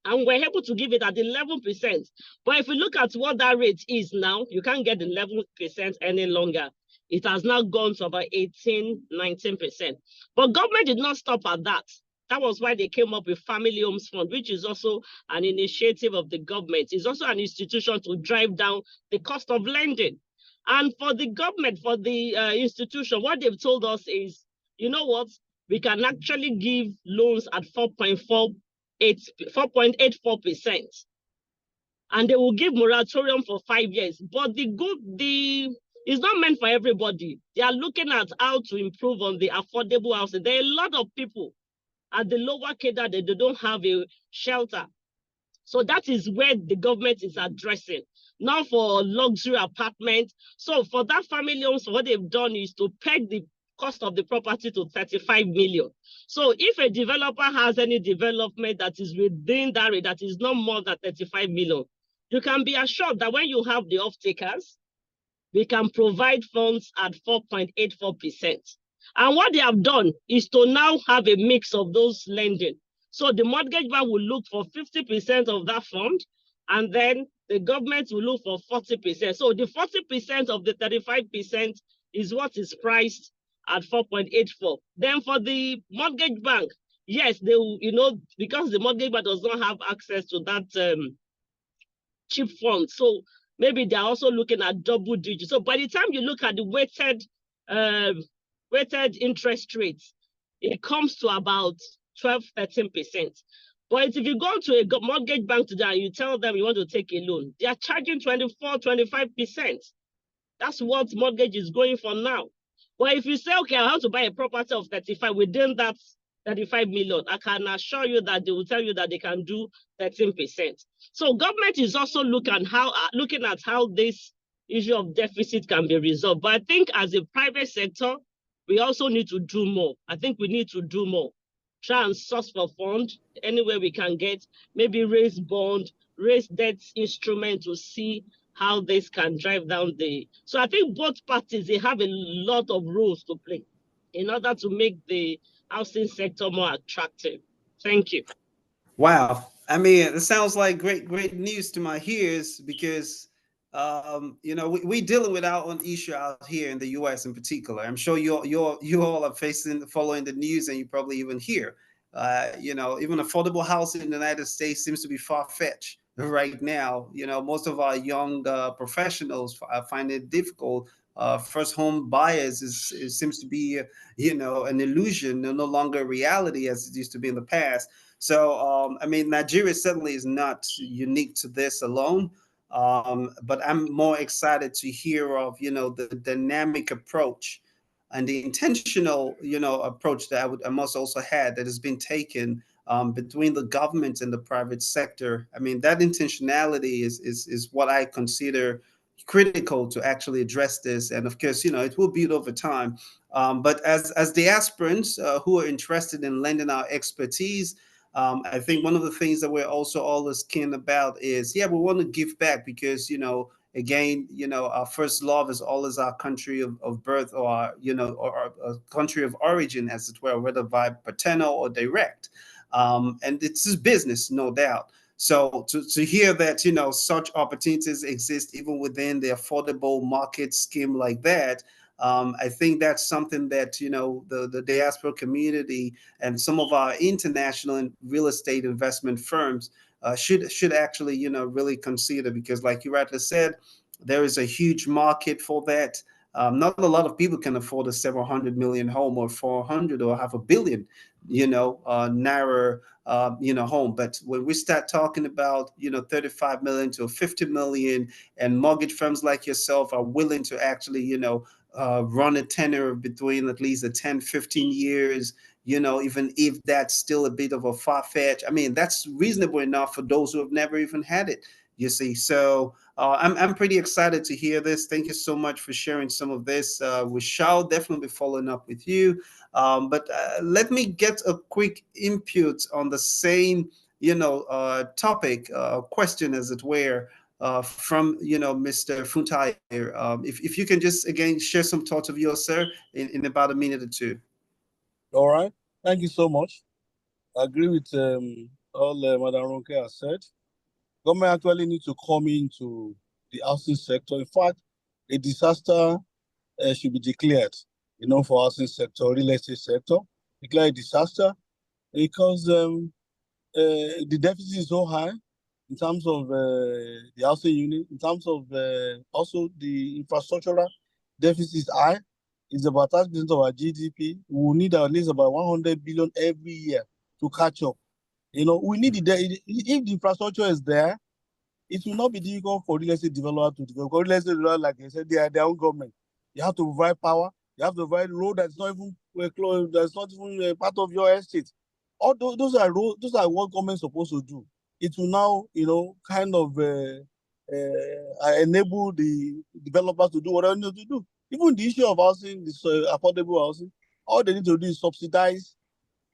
And we're able to give it at 11%. But if you look at what that rate is now, you can't get 11% any longer. It has now gone to about 18, 19%. But government did not stop at that. That was why they came up with Family Homes Fund, which is also an initiative of the government. It's also an institution to drive down the cost of lending. And for the government, for the institution, what they've told us is, you know what, we can actually give loans at 4.84%. And they will give moratorium for 5 years. But it's not meant for everybody. They are looking at how to improve on the affordable housing. There are a lot of people at the lower cadre, they don't have a shelter. So that is where the government is addressing. Now for luxury apartments. So for that family homes, what they've done is to peg the cost of the property to 35 million. So if a developer has any development that is within that rate, that is not more than 35 million, you can be assured that when you have the off-takers, we can provide funds at 4.84%. And what they have done is to now have a mix of those lending. So the mortgage bank will look for 50% of that fund, and then the government will look for 40%. So the 40% of the 35% is what is priced at 4.84. Then for the mortgage bank, yes, they will, because the mortgage bank does not have access to that cheap fund. So maybe they're also looking at double digits. So by the time you look at the weighted interest rates, it comes to about 12, 13%. But if you go to a mortgage bank today and you tell them you want to take a loan, they are charging 24, 25%. That's what mortgage is going for now. But if you say, okay, I want to buy a property of 35 within that 35 million, I can assure you that they will tell you that they can do 13%. So government is also looking at how this issue of deficit can be resolved. But I think as a private sector, we also need to do more. I think we need to do more. Try and source for fund anywhere we can get, maybe raise bond, raise debt instrument to see how this can drive down the. So I think both parties, they have a lot of roles to play in order to make the housing sector more attractive. Thank you. Wow. I mean, it sounds like great news to my ears because, we dealing with our own issue out here in the U.S. in particular. I'm sure you all are following the news, and you probably even hear, even affordable housing in the United States seems to be far fetched right now. Most of our young professionals find it difficult. First home buyers it seems to be, an illusion, no longer a reality as it used to be in the past. So, I mean, Nigeria certainly is not unique to this alone. But I'm more excited to hear of, the dynamic approach and the intentional, approach that I must also had that has been taken between the government and the private sector. I mean, that intentionality is what I consider critical to actually address this. And of course, it will build over time. But as the aspirants who are interested in lending our expertise, I think one of the things that we're also always keen about is, we want to give back because, again, our first love is always our country of birth, or or a country of origin, as it were, whether by paternal or direct. And it's just business, no doubt. So to hear that, such opportunities exist even within the affordable market scheme like that, I think that's something that, the diaspora community and some of our international and real estate investment firms should actually, really consider, because like you rightly said, there is a huge market for that. Not a lot of people can afford a several hundred million home, or 400 or half a billion, naira, home. But when we start talking about, 35 million to 50 million, and mortgage firms like yourself are willing to actually, run a tenure between at least a 10, 15 years, even if that's still a bit of a far fetch. I mean, that's reasonable enough for those who have never even had it, you see. So I'm pretty excited to hear this. Thank you so much for sharing some of this. We shall definitely be following up with you. But let me get a quick input on the same, topic, question, as it were, from Mr. Funtayer. If you can just again share some thoughts of yours, sir, in about a minute or two. All right. Thank you so much. I agree with all Madam Ronke has said. Government actually needs to come into the housing sector. In fact, a disaster should be declared, for housing sector, real estate sector. Declare a disaster because the deficit is so high in terms of the housing unit, in terms of also the infrastructural deficit is high. It's about 30% of our GDP. We will need at least about 100 billion every year to catch up. We need if the infrastructure is there, it will not be difficult for real estate developers to develop. Because real estate developers, like I said, they are their own government. You have to provide power. You have to provide road that's not even close, that's not even part of your estate. All those are roads. Those are what government is supposed to do. It will now, kind of enable the developers to do whatever they need to do. Even the issue of housing, this affordable housing, all they need to do is subsidize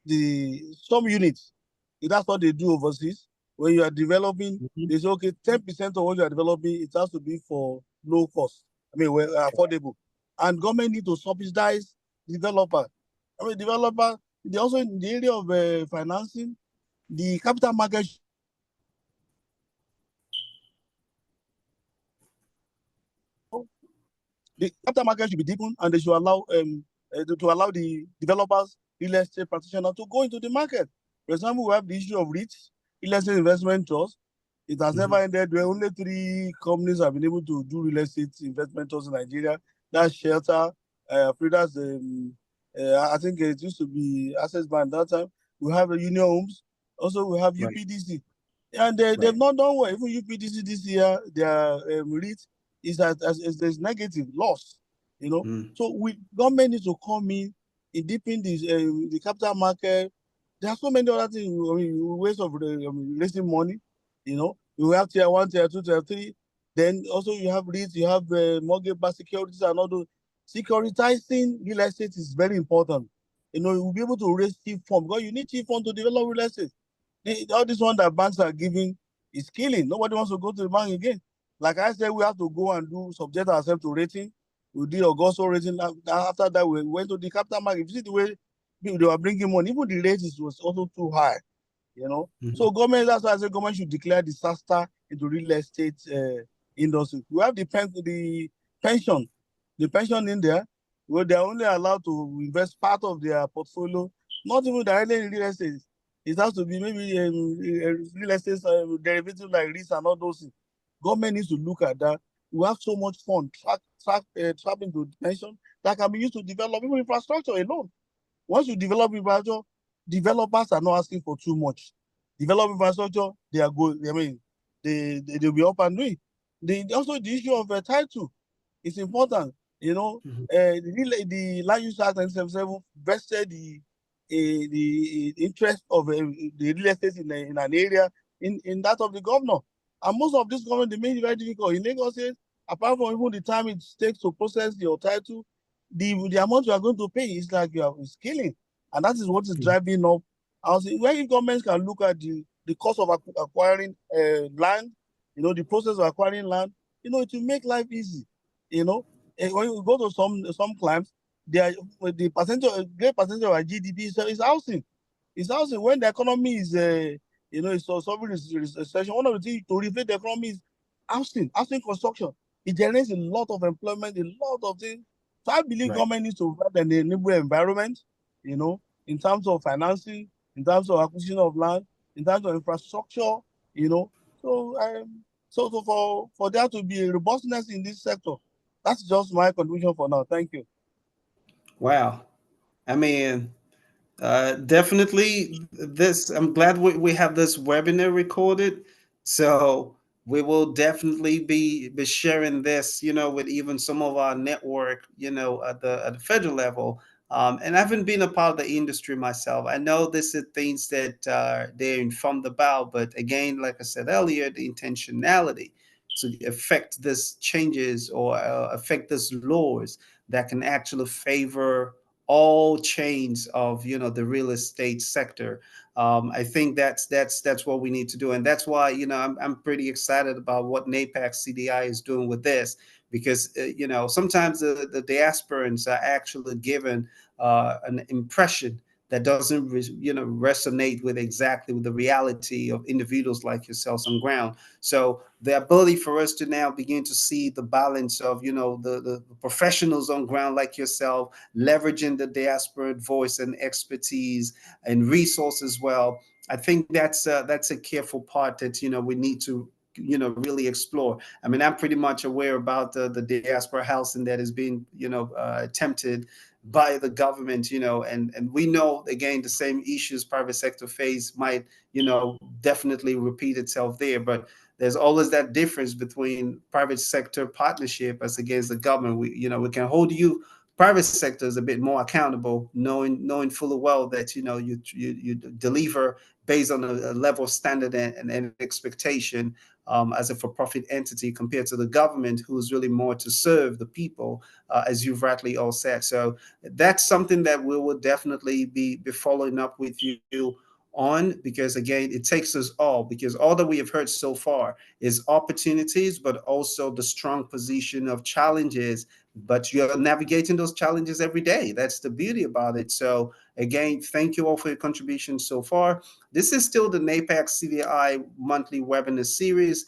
some units. That's what they do overseas. When you are developing, they say, okay, 10% of what you are developing, it has to be for low cost. I mean, affordable. And government need to subsidize developer. I mean, developer, they also in the area of financing, the capital market. The capital market should be deepened, and they should allow to allow the developers, real estate practitioners to go into the market. For example, we have the issue of REITs, real estate investment trust. It has never ended. Where only 3 companies have been able to do real estate investment trusts in Nigeria. That's Shelter, Frida's. I think it used to be Access Bank that time. We have Union Homes. Also, we have UPDC, and they've not done well. Even UPDC this year, their REIT is there's negative loss. So government needs to come in deepen the capital market, There are so many other things. I mean, ways of raising money. You have tier one, tier two, tier three. Then also you have REITs, you have mortgage-backed securities and all those. Securitizing real estate is very important. You'll be able to raise cheap fund because you need cheap fund to develop real estate. All this one that banks are giving is killing. Nobody wants to go to the bank again. Like I said, we have to go and do subject ourselves to rating. We did Augusto rating. After that, we went to the capital market. If you see the way they were bringing money, even the rate was also too high. So government, that's why I say government should declare disaster into real estate industry. We have pension, the pension in there, where they're only allowed to invest part of their portfolio, not even directly in real estate. It has to be maybe real estate derivative like REITs and all those things. Government needs to look at that. We have so much fund trap into pension that can be used to develop even infrastructure alone. Once you develop infrastructure, developers are not asking for too much. Develop infrastructure, they are good. I mean, they'll be up and doing. Also, the issue of title is important. The Land Use Act 1977 vested the interest of the real estate in an area in that of the governor. And most of this government, they made it very difficult. In Lagos State, apart from even the time it takes to process your title, the amount you are going to pay is like you are killing. And that is what is driving up. I was saying, when governments can look at the cost of acquiring land, the process of acquiring land, it will make life easy. And when you go to some climes, the great percentage of our GDP is housing. It's housing. When the economy is, it's suffering recession, one of the things to revive the economy is housing construction. It generates a lot of employment, a lot of things. So I believe government needs to provide an enable environment, in terms of financing, in terms of acquisition of land, in terms of infrastructure, So for there to be a robustness in this sector, that's just my contribution for now. Thank you. Wow. I mean, definitely this, I'm glad we have this webinar recorded. So we will definitely be sharing this, with even some of our network, at the federal level. And I haven't been a part of the industry myself. I know this is things that they're informed about, but again, like I said earlier, the intentionality to affect this changes or affect this laws that can actually favor all chains of the real estate sector. I think that's what we need to do, and that's why I'm pretty excited about what Napac CDI is doing with this, because sometimes the diasporans are actually given an impression that doesn't resonate with exactly with the reality of individuals like yourselves on ground. So the ability for us to now begin to see the balance of the professionals on ground like yourself, leveraging the diaspora voice and expertise and resources as well. I think that's a careful part that we need to really explore. I mean, I'm pretty much aware about the diaspora housing that is being attempted by the government, and we know again the same issues private sector face might definitely repeat itself there, but there's always that difference between private sector partnership as against the government. We can hold you private sector is a bit more accountable, knowing fully well that you deliver based on a level of standard and expectation, as a for-profit entity, compared to the government, who's really more to serve the people, as you've rightly all said. So that's something that we will definitely be following up with you on, because again, it takes us all, because all that we have heard so far is opportunities, but also the strong position of challenges, but you're navigating those challenges every day. That's the beauty about it. So again, thank you all for your contributions so far. This is still the NAPAC CDI monthly webinar series.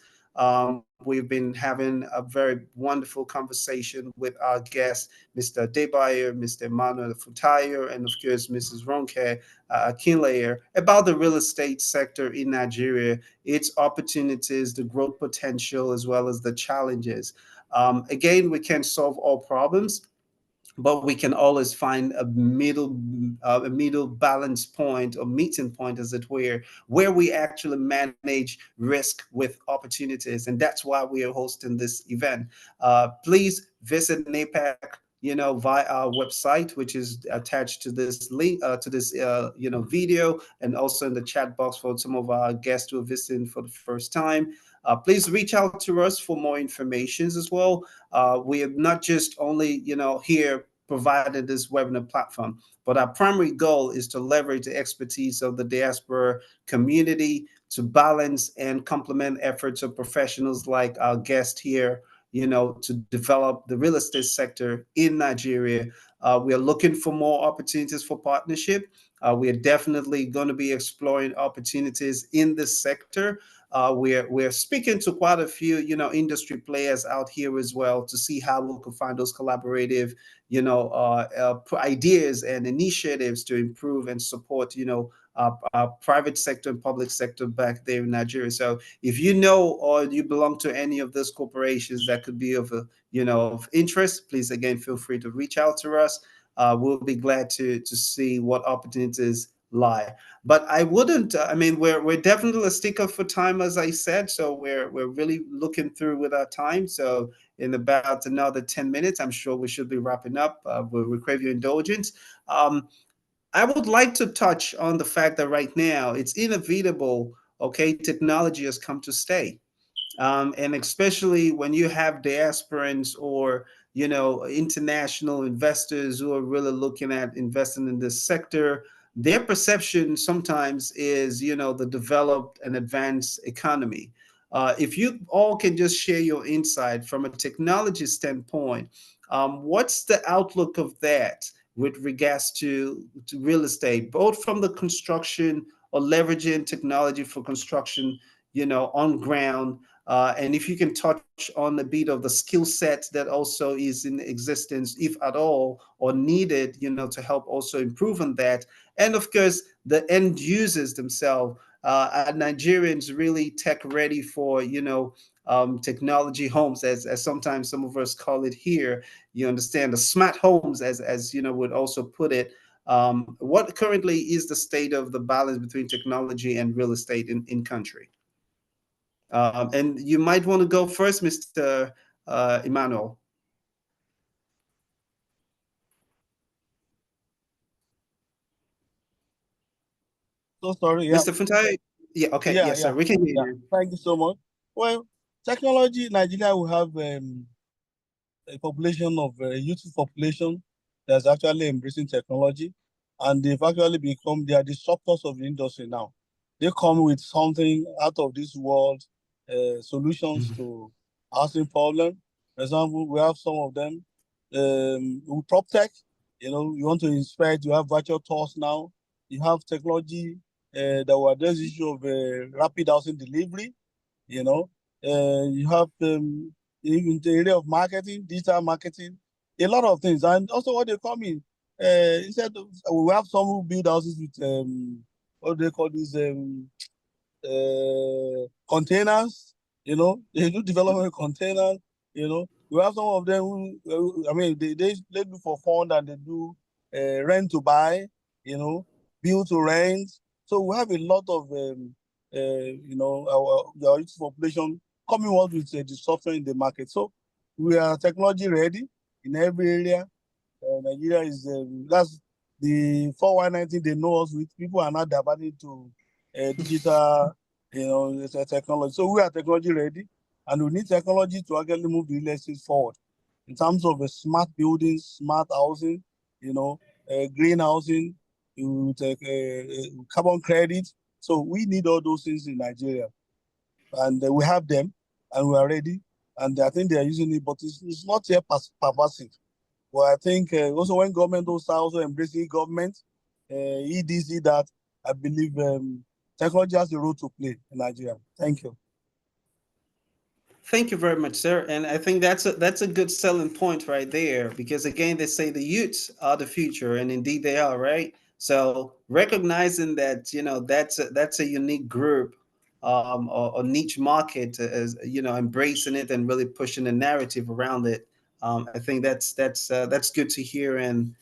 We've been having a very wonderful conversation with our guests, Mr. Debayer, Mr. Emmanuel Futayo, and of course, Mrs. Ronke Kinlayer, about the real estate sector in Nigeria, its opportunities, the growth potential, as well as the challenges. Again, we can't solve all problems, but we can always find a middle balance point or meeting point, as it were, where we actually manage risk with opportunities, and that's why we are hosting this event. Please visit via our website, which is attached to this link, to this, video, and also in the chat box for some of our guests who are visiting for the first time. Please reach out to us for more information as well. We are not just only, here provided this webinar platform, but our primary goal is to leverage the expertise of the diaspora community to balance and complement efforts of professionals like our guest here, to develop the real estate sector in Nigeria. We are looking for more opportunities for partnership. We are definitely going to be exploring opportunities in this sector. We're speaking to quite a few, industry players out here as well to see how we can find those collaborative, ideas and initiatives to improve and support, private sector and public sector back there in Nigeria. So if you know or you belong to any of those corporations that could be of of interest, please again feel free to reach out to us. We'll be glad to see what opportunities lie. But I wouldn't. I mean, we're definitely a sticker for time, as I said. So we're really looking through with our time. So in about another 10 minutes, I'm sure we should be wrapping up. We'll crave your indulgence. I would like to touch on the fact that right now it's inevitable. Okay, technology has come to stay. And especially when you have diasporans or international investors who are really looking at investing in this sector, their perception sometimes is the developed and advanced economy. If you all can just share your insight from a technology standpoint, what's the outlook of that with regards to real estate, both from the construction or leveraging technology for construction, on ground, and if you can touch on a bit of the skill set that also is in existence, if at all, or needed, to help also improve on that. And of course, the end users themselves. Are Nigerians really tech ready for, technology homes, as sometimes some of us call it here? You understand, the smart homes, as would also put it. What currently is the state of the balance between technology and real estate in country? And you might want to go first, Mr. Emmanuel. So sorry. Yeah. Mr. Funtai? Yeah, okay. Yeah. Yes, sir. Yeah. We can hear Yeah. you. Thank you so much. Well, technology, Nigeria will have a population of a youthful population that's actually embracing technology, and they've actually become they are disruptors of the industry now. They come with something out of this world, solutions to housing problem. For example, we have some of them with prop tech. You want to inspect. You have virtual tours now. You have technology that will address the issue of rapid housing delivery. You have in the area of marketing, digital marketing, a lot of things, and also what they call me. Instead, we have some who build houses with what do they call these containers. They do development containers. We have some of them who I mean, they do for fund and they do rent to buy. Build to rent. So we have a lot of our youth population coming out with the software in the market. So we are technology ready in every area. Nigeria is that's the 4119 they know us with. People are now diverting to digital, technology. So we are technology ready, and we need technology to actually move the real estate forward in terms of smart buildings, smart housing, green housing, carbon credit. So we need all those things in Nigeria, and we have them, and we are ready. And I think they are using it, but it's not yet pervasive. But I think also when government also embracing government, EDC, that I believe technology has a role to play in Nigeria. Thank you. Thank you very much, sir. And I think that's a good selling point right there, because again, they say the youths are the future, and indeed they are, right? So recognizing that, that's a unique group, or niche market, as embracing it and really pushing the narrative around it. I think that's good to hear, and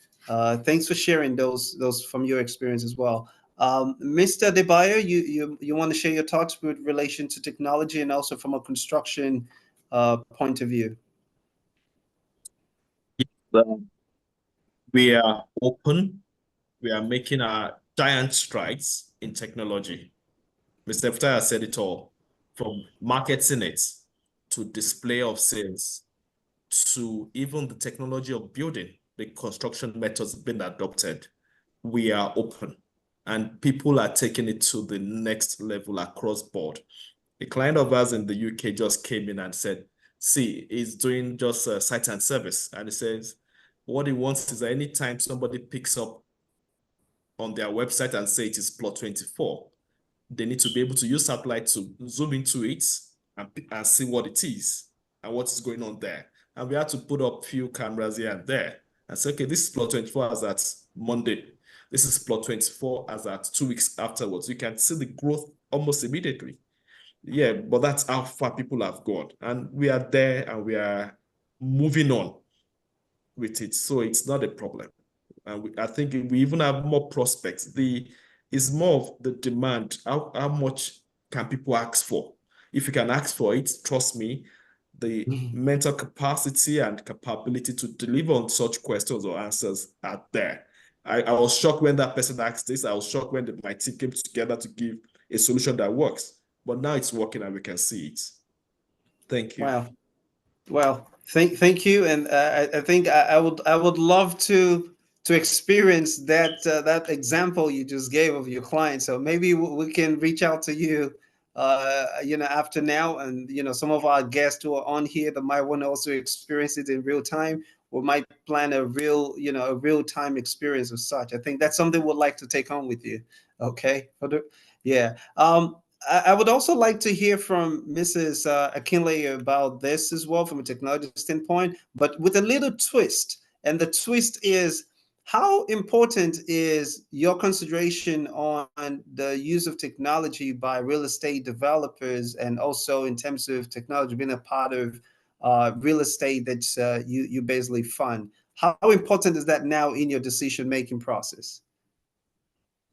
thanks for sharing those from your experience as well. Mr. Debayo, you want to share your thoughts with relation to technology and also from a construction point of view? We are open. We are making our giant strides in technology. Mr. Ftaya said it all, from marketing it to display of sales to even the technology of building, the construction methods being adopted. We are open and people are taking it to the next level across board. A client of ours in the UK just came in and said, see, he's doing just site and service. And he says, what he wants is that anytime somebody picks up on their website and say it is plot 24, they need to be able to use satellite to zoom into it and see what it is and what is going on there. And we had to put up few cameras here and there and say, okay, this is plot 24 as at Monday. This is plot 24 as at 2 weeks afterwards. You can see the growth almost immediately. Yeah, but that's how far people have gone. And we are there and we are moving on with it. So it's not a problem. And I think we even have more prospects. It's more of the demand. How much can people ask for? If you can ask for it, trust me, the mental capacity and capability to deliver on such questions or answers are there. I was shocked when that person asked this. I was shocked when my team came together to give a solution that works. But now it's working and we can see it. Thank you. Wow. Well, thank you, and I think I would love to experience that that example you just gave of your client. So maybe we can reach out to you, after now, and some of our guests who are on here that might want to also experience it in real time. We might plan a real time experience of such. I think that's something we'd like to take on with you. Okay, yeah. I would also like to hear from Mrs. Akinley about this as well from a technology standpoint, but with a little twist. And the twist is, how important is your consideration on the use of technology by real estate developers, and also in terms of technology being a part of real estate that you basically fund? How important is that now in your decision-making process?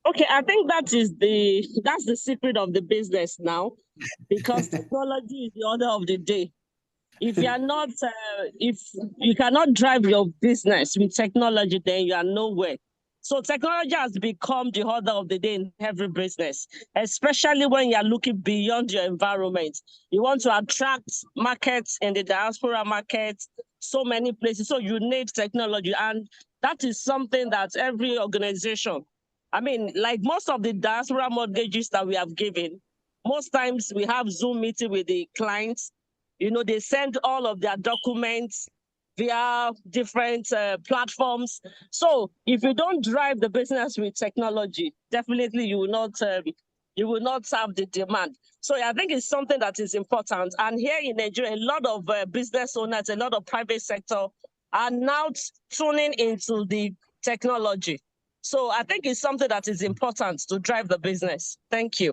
Okay, I think that's the secret of the business now, because technology is the order of the day. If you are not, if you cannot drive your business with technology, then you are nowhere. So technology has become the order of the day in every business, especially when you are looking beyond your environment. You want to attract markets in the diaspora market, so many places. So you need technology, and that is something that every organization, I mean, like most of the diaspora mortgages that we have given, most times we have Zoom meeting with the clients. They send all of their documents via different platforms. So if you don't drive the business with technology, definitely you will not have the demand. So I think it's something that is important. And here in Nigeria, a lot of business owners, a lot of private sector are now tuning into the technology. So I think it's something that is important to drive the business. Thank you.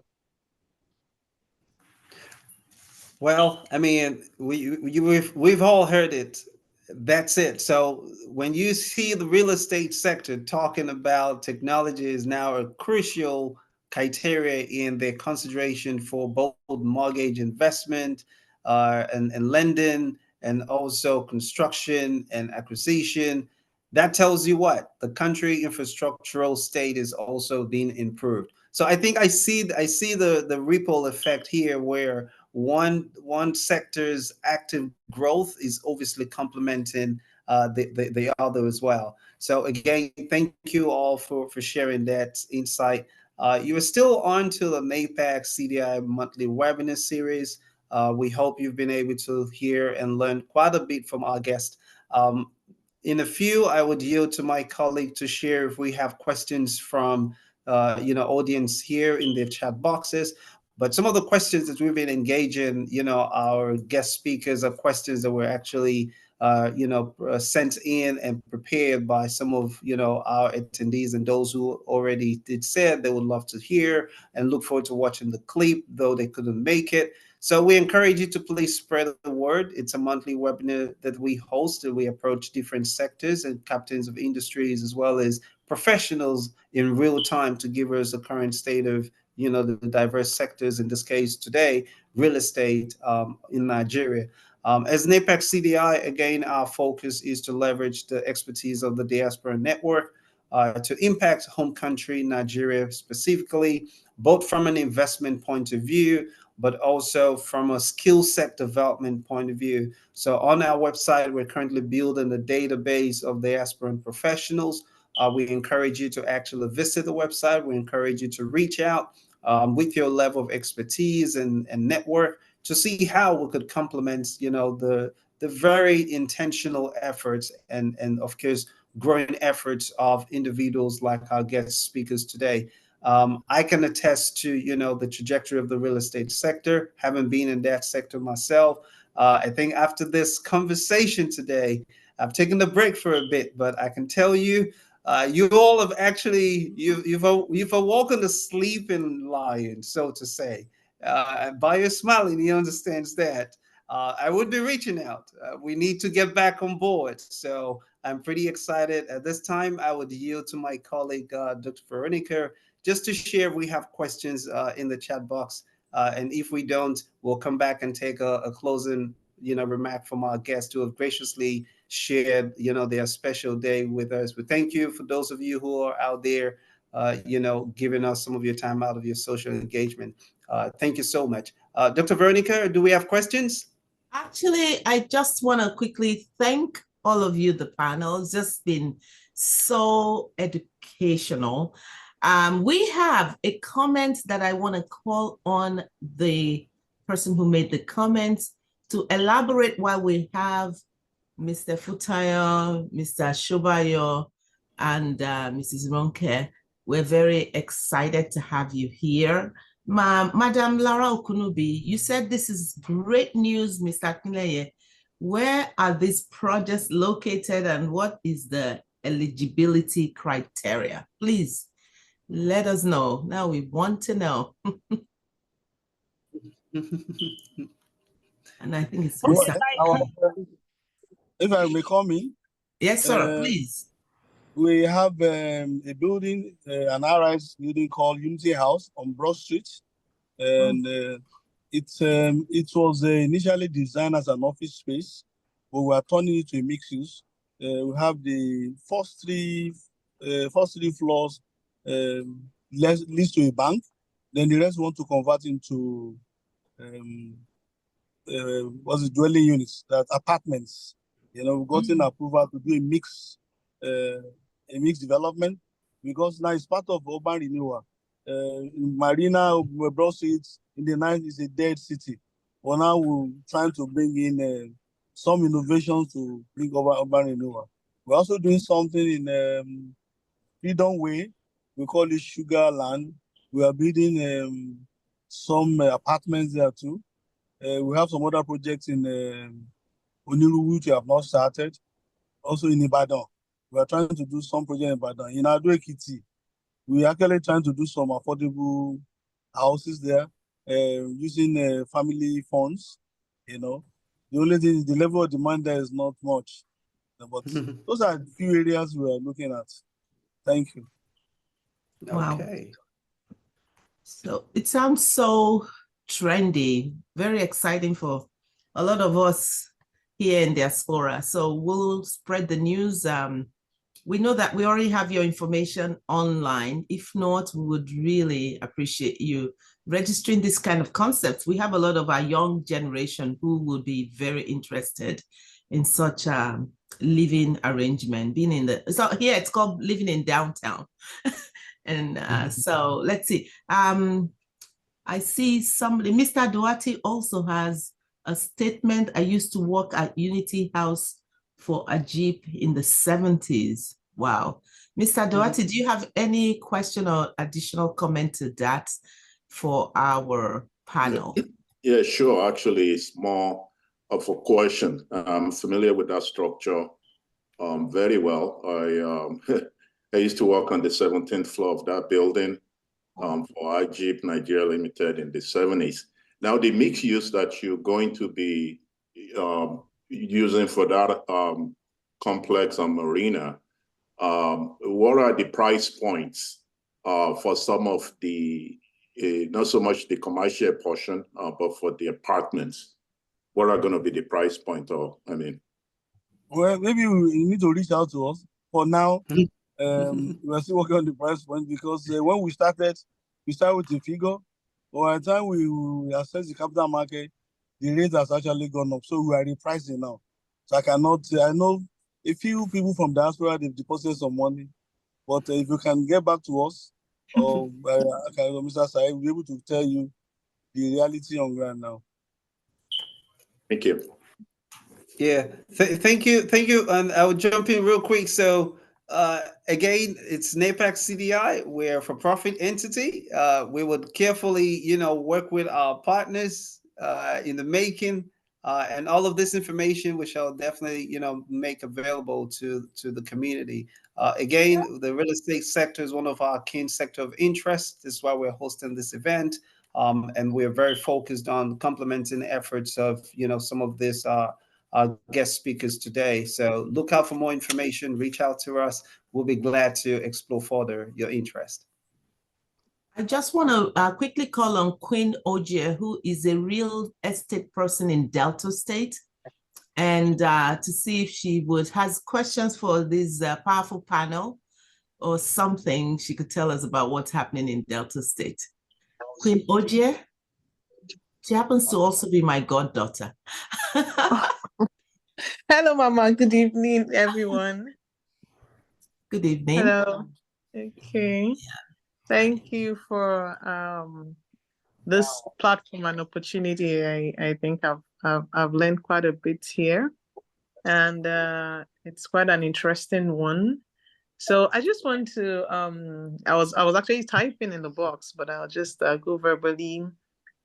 Well, I mean, we've all heard it. That's it. So when you see the real estate sector talking about technology is now a crucial criteria in their consideration for both mortgage investment and lending, and also construction and acquisition, that tells you what the country infrastructural state is also being improved. So I think I see the ripple effect here, where one sector's active growth is obviously complementing the other as well. So again, thank you all for sharing that insight. You are still on to the Napac CDI monthly webinar series. We hope you've been able to hear and learn quite a bit from our guest. In a few, I would yield to my colleague to share if we have questions from audience here in the chat boxes. But some of the questions that we've been engaging, our guest speakers, are questions that were actually, sent in and prepared by some of, our attendees, and those who already did said they would love to hear and look forward to watching the clip, though they couldn't make it. So we encourage you to please spread the word. It's a monthly webinar that we host, and we approach different sectors and captains of industries, as well as professionals in real time, to give us the current state of the diverse sectors, in this case today, real estate in Nigeria. As Napac CDI, again, our focus is to leverage the expertise of the diaspora network to impact home country, Nigeria specifically, both from an investment point of view, but also from a skill set development point of view. So on our website, we're currently building a database of diaspora professionals. We encourage you to actually visit the website. We encourage you to reach out with your level of expertise and network to see how we could complement, the very intentional efforts and of course growing efforts of individuals like our guest speakers today. I can attest to, the trajectory of the real estate sector, having been in that sector myself. I think after this conversation today, I've taken a break for a bit, but I can tell you, you all have actually you've awoken the sleeping lion, so to say. By your smiling, he understands that. I would be reaching out. We need to get back on board. So I'm pretty excited. At this time, I would yield to my colleague, Dr. Veronica, just to share. We have questions in the chat box. And if we don't, we'll come back and take a closing, remark from our guests who have graciously shared, their special day with us. But thank you for those of you who are out there, giving us some of your time out of your social engagement. Thank you so much. Dr. Veronica, do we have questions? Actually, I just want to quickly thank all of you, the panel. It's just been so educational. We have a comment that I want to call on the person who made the comment to elaborate why we have Mr. Futayo, Mr. Shobayo, and Mrs. Ronke. We're very excited to have you here. Madam Lara Okunubi, you said this is great news, Mr. Akinleye. Where are these projects located and what is the eligibility criteria? Please let us know. Now we want to know. And I think it's if I may come in. Yes, sir, please. We have a building, an RIS building called Unity House on Broad Street. And it was initially designed as an office space, but we are turning it to a mixed use. We have the first three floors leased to a bank. Then the rest want to convert into dwelling units, that apartments. We've gotten approval to do a mixed development because now it's part of urban renewal. Marina, Broad Street in the night is a dead city. But now we're trying to bring in some innovations to bring over urban renewal. We're also doing something in Freedom Way. We call it Sugar Land. We are building some apartments there too. We have some other projects in Oniru, which we have not started. Also in Ibadan. We are trying to do some project in Ibadan. In Ado Ekiti, we are actually trying to do some affordable houses there using family funds. The only thing is the level of demand there is not much. But those are a few areas we are looking at. Thank you. Wow. Okay. So it sounds so trendy, very exciting for a lot of us here in diaspora. So we'll spread the news. We know that we already have your information online. If not, we would really appreciate you registering this kind of concepts. We have a lot of our young generation who would be very interested in such a living arrangement, being in the, so here it's called living in downtown. And so let's see. I see somebody, Mr. Duarte also has a statement. I used to work at Unity House for Ajib in the 70s. Wow. Mr. Duarte, do you have any question or additional comment to that for our panel? Yeah, sure. Actually, it's more of a question. I'm familiar with that structure very well. I used to work on the 17th floor of that building for Ajib Nigeria Limited in the 70s. Now, the mixed use that you're going to be using for that complex and marina, what are the price points for some of the, not so much the commercial portion, but for the apartments? what are going to be the price point? Or, I mean, well, maybe you need to reach out to us. For now, we're still working on the price point because when we started with a figure. But by the time we assess the capital market, the rate has actually gone up. So we are repricing now. So I know a few people from diaspora, they've deposited some money. But if you can get back to us, or Mr. Sai, we'll be able to tell you the reality on ground now. thank you. Yeah, thank you. And I'll jump in real quick. So again, it's Napac CDI. We're a for-profit entity. We would carefully, work with our partners in the making, and all of this information, which I'll definitely, make available to the community. Again, the real estate sector is one of our key sector of interest. This is why we're hosting this event. And we're very focused on complementing efforts of, some of this our guest speakers today. So look out for more information, reach out to us. We'll be glad to explore further your interest. I just want to quickly call on Queen Ojie, who is a real estate person in Delta State, and to see if she has questions for this powerful panel or something she could tell us about what's happening in Delta State. Queen Ojie, she happens to also be my goddaughter. Hello, Mama. Good evening, everyone. Good evening. Hello. Okay. Thank you for this platform and opportunity. I think I've learned quite a bit here, and it's quite an interesting one. So I just want to I was actually typing in the box, but I'll just go verbally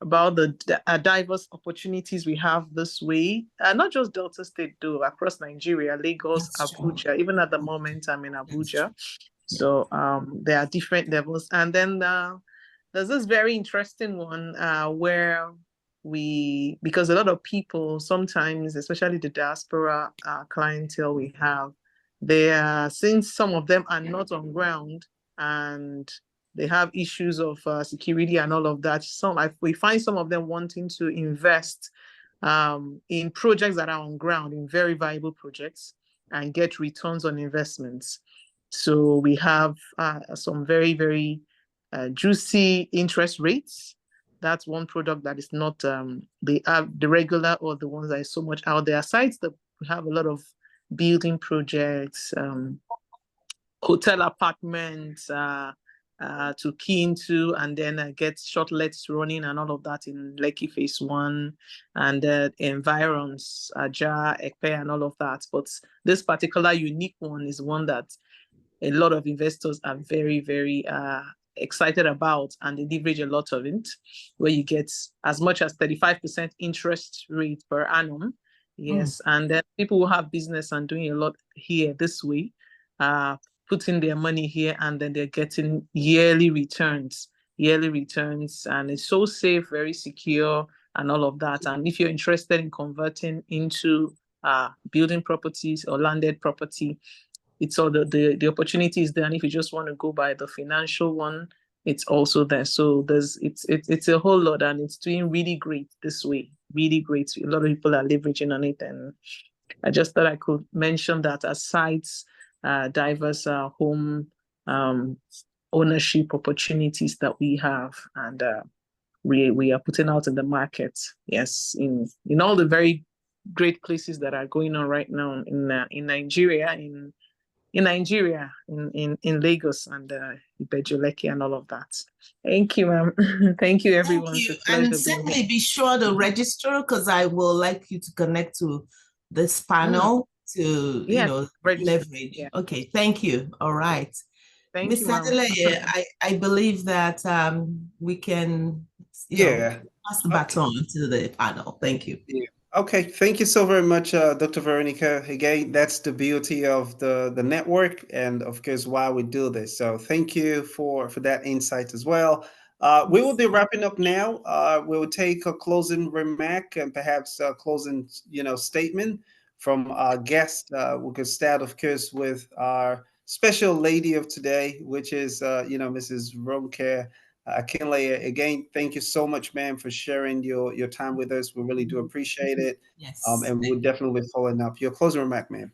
about the diverse opportunities we have this way, not just Delta State, though, across Nigeria, Lagos, That's Abuja. true. Even at the moment, I'm in Abuja. So there are different levels. And then there's this very interesting one where because a lot of people sometimes, especially the diaspora clientele we have, since some of them are not on ground and they have issues of security and all of that. We find some of them wanting to invest in projects that are on ground, in very viable projects, and get returns on investments. So we have some very, very juicy interest rates. That's one product that is not the regular or the ones that is so much out there. Aside that we have a lot of building projects, hotel apartments, to key into and then get short lets running and all of that in Lekki Phase 1 and environs, Aja, Ekpe and all of that. But this particular unique one is one that a lot of investors are very, very excited about, and they leverage a lot of it, where you get as much as 35% interest rate per annum. Yes, and then people who have business and doing a lot here this way, putting their money here, and then they're getting yearly returns, and it's so safe, very secure, and all of that. And if you're interested in converting into building properties or landed property, it's all the opportunity is there. And if you just want to go by the financial one, it's also there. So it's a whole lot, and it's doing really great this way, really great. A lot of people are leveraging on it, and I just thought I could mention that aside diverse home ownership opportunities that we have, and we are putting out in the market. Yes, in all the very great places that are going on right now in Nigeria, in Lagos and Ibeju-Lekki and all of that. Thank you, ma'am. Thank you, everyone. Thank you. And certainly be sure to register, because I will like you to connect to this panel to leverage. Yeah. Okay, thank you. All right. Thank you, Mr. Adeleye, I believe that we can pass the baton to the panel. Thank you. Yeah. Okay, thank you so very much, Dr. Veronica. Again, that's the beauty of the network, and of course why we do this. So thank you for that insight as well. We will be wrapping up now. We will take a closing remark and perhaps a closing statement from our guest. We could start, of course, with our special lady of today, which is Mrs. Ronke Akinle, again, thank you so much, ma'am, for sharing your time with us. We really do appreciate it. Yes. And we'll definitely be following up. Your closing remark, ma'am.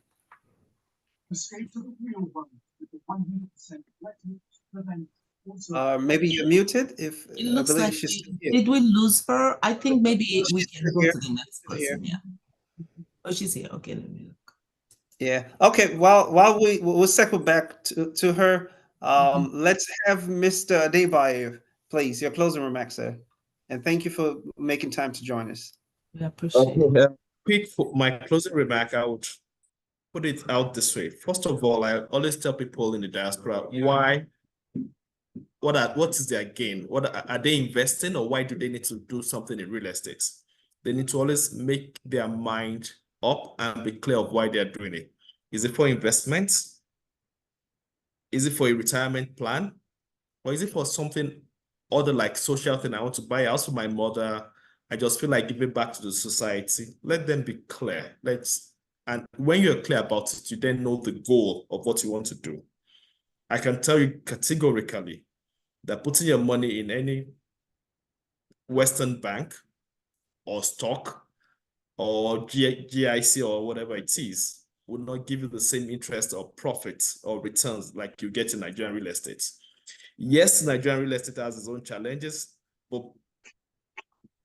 Maybe you're muted. If It I looks believe like she's still here. did we lose her? I think maybe we She's can still go here. to the next Still here. person. Yeah. Oh, she's here. Okay, let me look. Yeah. Okay. While we'll circle back to her. Let's have Mr. Adebayo, please. Your closing remarks, sir. And thank you for making time to join us. We appreciate it. Okay. Quick, for my closing remark, I would put it out this way. First of all, I always tell people in the diaspora what is their gain? What are they investing, or why do they need to do something in real estate? They need to always make their mind up and be clear of why they're doing it. Is it for investments? Is it for a retirement plan? Or is it for something other like social thing? I want to buy a house for my mother. I just feel like giving back to the society. Let them be clear. And when you're clear about it, you then know the goal of what you want to do. I can tell you categorically that putting your money in any Western bank or stock or GIC or whatever it is will not give you the same interest or profits or returns like you get in Nigerian real estate. Yes, Nigerian real estate has its own challenges, but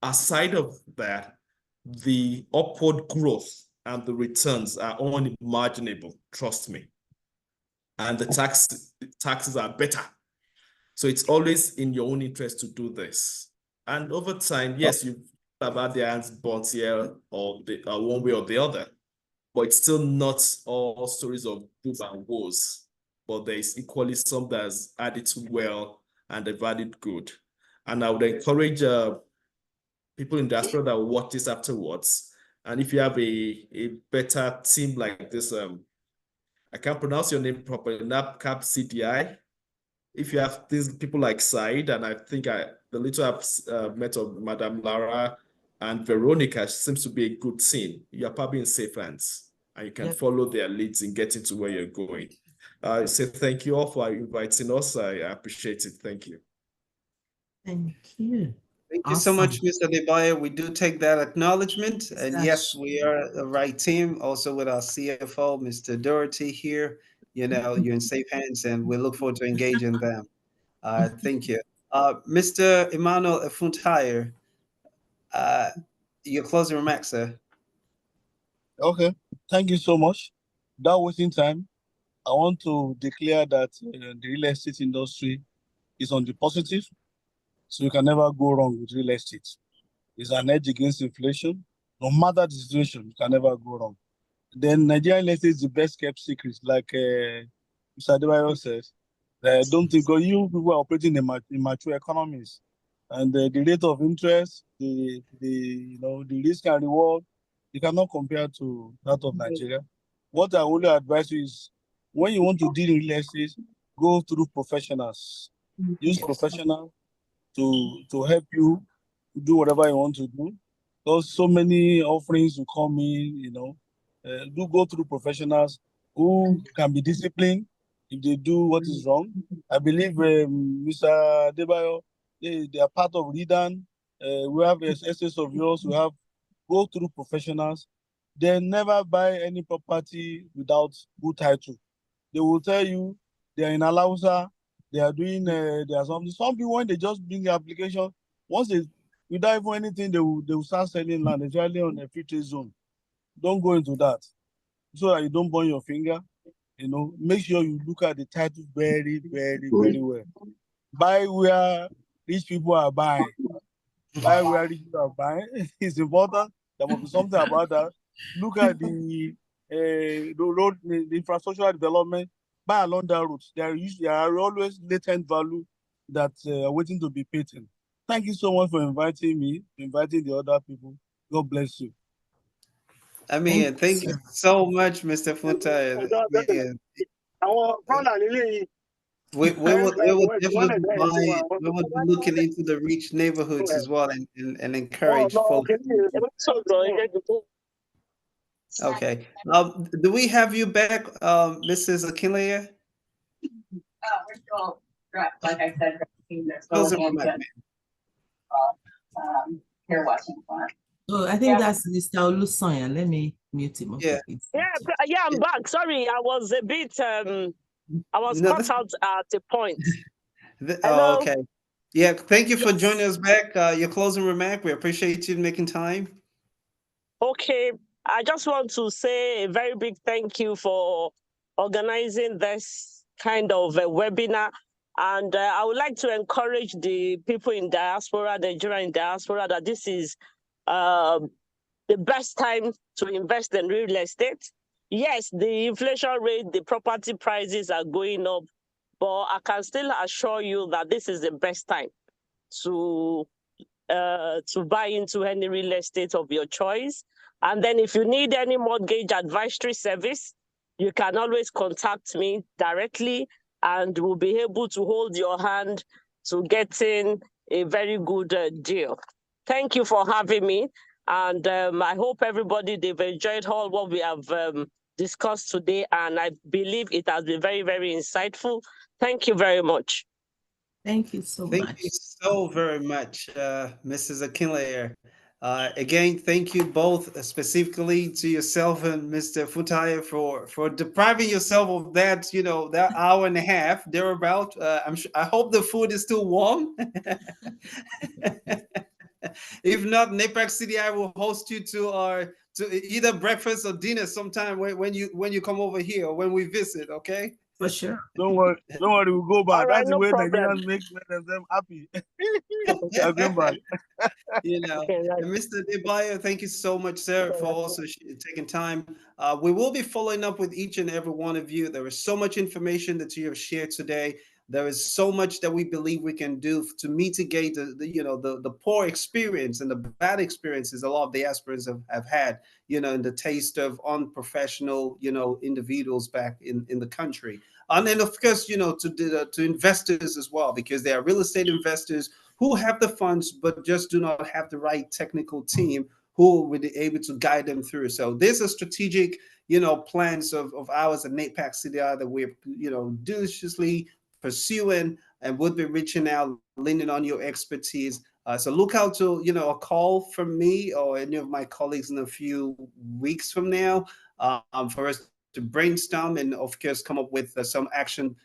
aside of that, the upward growth and the returns are unimaginable, trust me. And the taxes are better. So it's always in your own interest to do this. And over time, yes, you about the hands bonds here or one way or the other, but it's still not all stories of doom and woes. But there is equally some that has added well and they've added good. And I would encourage people in diaspora that will watch this afterwards. And if you have a better team like this, I can't pronounce your name properly, Napac CDI. If you have these people like Said, and I think the little I've met of Madame Lara and Veronica seems to be a good team. You're probably in safe hands, and you can follow their leads in getting to where you're going. I say thank you all for inviting us. I appreciate it. Thank you. Thank you. Thank you so much, Mr. Adebayo. We do take that acknowledgement. And yes, we are the right team. Also with our CFO, Mr. Doherty here. You're in safe hands, and we look forward to engaging them. Thank you. Mr. Emmanuel Efuntire, your closing remarks, sir. Okay, thank you so much. Without wasting time, I want to declare that the real estate industry is on the positive, so you can never go wrong with real estate. It's an edge against inflation. No matter the situation, you can never go wrong. Then Nigerian real estate is the best kept secret, like Mr. Adebayo says. I don't think you people are operating in mature economies, and the rate of interest, the risk and reward, you cannot compare to that of Nigeria. What I only advise you is, when you want to deal in real estate, go through professionals. Use professionals to help you do whatever you want to do. Because so many offerings will come in, do go through professionals who can be disciplined if they do what is wrong. I believe Mr. Debayo, they are part of Redan. We have essays of yours. We have go through professionals. They never buy any property without good title. They will tell you they are in Alausa, they are doing there are something. Some people, when they just bring the application, once they without even anything, they will start selling land, especially on the free trade zone. Don't go into that, so that you don't burn your finger. Make sure you look at the title very, very, very well. Buy where rich people are buying. Buy where rich people are buying. It's important. There must be something about that. Look at the road, the infrastructural development. Buy along that route. There are always latent value that are waiting to be paid. Thank you so much for inviting me, inviting the other people. God bless you. Thank you so much, Mr. Funta. We will definitely we will be looking into the rich neighborhoods as well and encourage folks. Okay. Do we have you back, Mrs. Akinleye? We're still, like I said, Closing remark, ma'am. Oh, I think that's Mr. Olusoya. Let me mute him. Yeah. Yeah, I'm back. Sorry, I was a bit I was No, cut out at a point. oh, Hello. okay. Yeah, thank you for Yes. joining us back. Your closing remark. We appreciate you making time. Okay, I just want to say a very big thank you for organizing this kind of a webinar. And I would like to encourage the people in diaspora, the Nigerian diaspora, that this is the best time to invest in real estate. Yes, the inflation rate, the property prices are going up, but I can still assure you that this is the best time to buy into any real estate of your choice. And then if you need any mortgage advisory service, you can always contact me directly and we'll be able to hold your hand to getting a very good deal. Thank you for having me. And I hope everybody, they've enjoyed all what we have discussed today. And I believe it has been very, very insightful. Thank you very much. Thank you so Thank much. you so very much, Mrs. Akinlayer. Again, thank you both, specifically to yourself and Mr. Futaya for depriving yourself of that, that hour and a half thereabout. I hope the food is still warm. If not, Napac CDI will host you to either breakfast or dinner sometime when you come over here or when we visit. Okay. For sure. Don't worry, we'll go back. All right, That's no the way problem. Nigerians make them happy. We are going back. Okay, right. And Mr. Debayo, thank you so much, sir, for also taking time. We will be following up with each and every one of you. There is so much information that you have shared today. There is so much that we believe we can do to mitigate the poor experience and the bad experiences a lot of the aspirants have had, in the taste of unprofessional, individuals back in the country. And then, of course, to investors as well, because they are real estate investors who have the funds but just do not have the right technical team who will be able to guide them through. So there's a strategic, plans of ours at Napac CDI that we're, diligently pursuing and would be reaching out, leaning on your expertise. So look out to, a call from me or any of my colleagues in a few weeks from now for us to brainstorm and, of course, come up with some action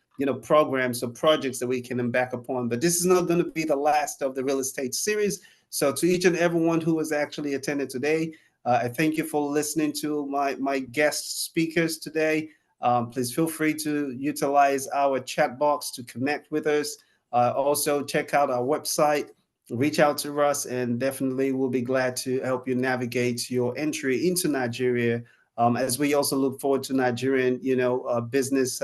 programs or projects that we can embark upon. But this is not going to be the last of the real estate series. So to each and everyone who has actually attended today, I thank you for listening to my guest speakers today. Please feel free to utilize our chat box to connect with us. Also, check out our website, reach out to us, and definitely we'll be glad to help you navigate your entry into Nigeria. As we also look forward to Nigerian, business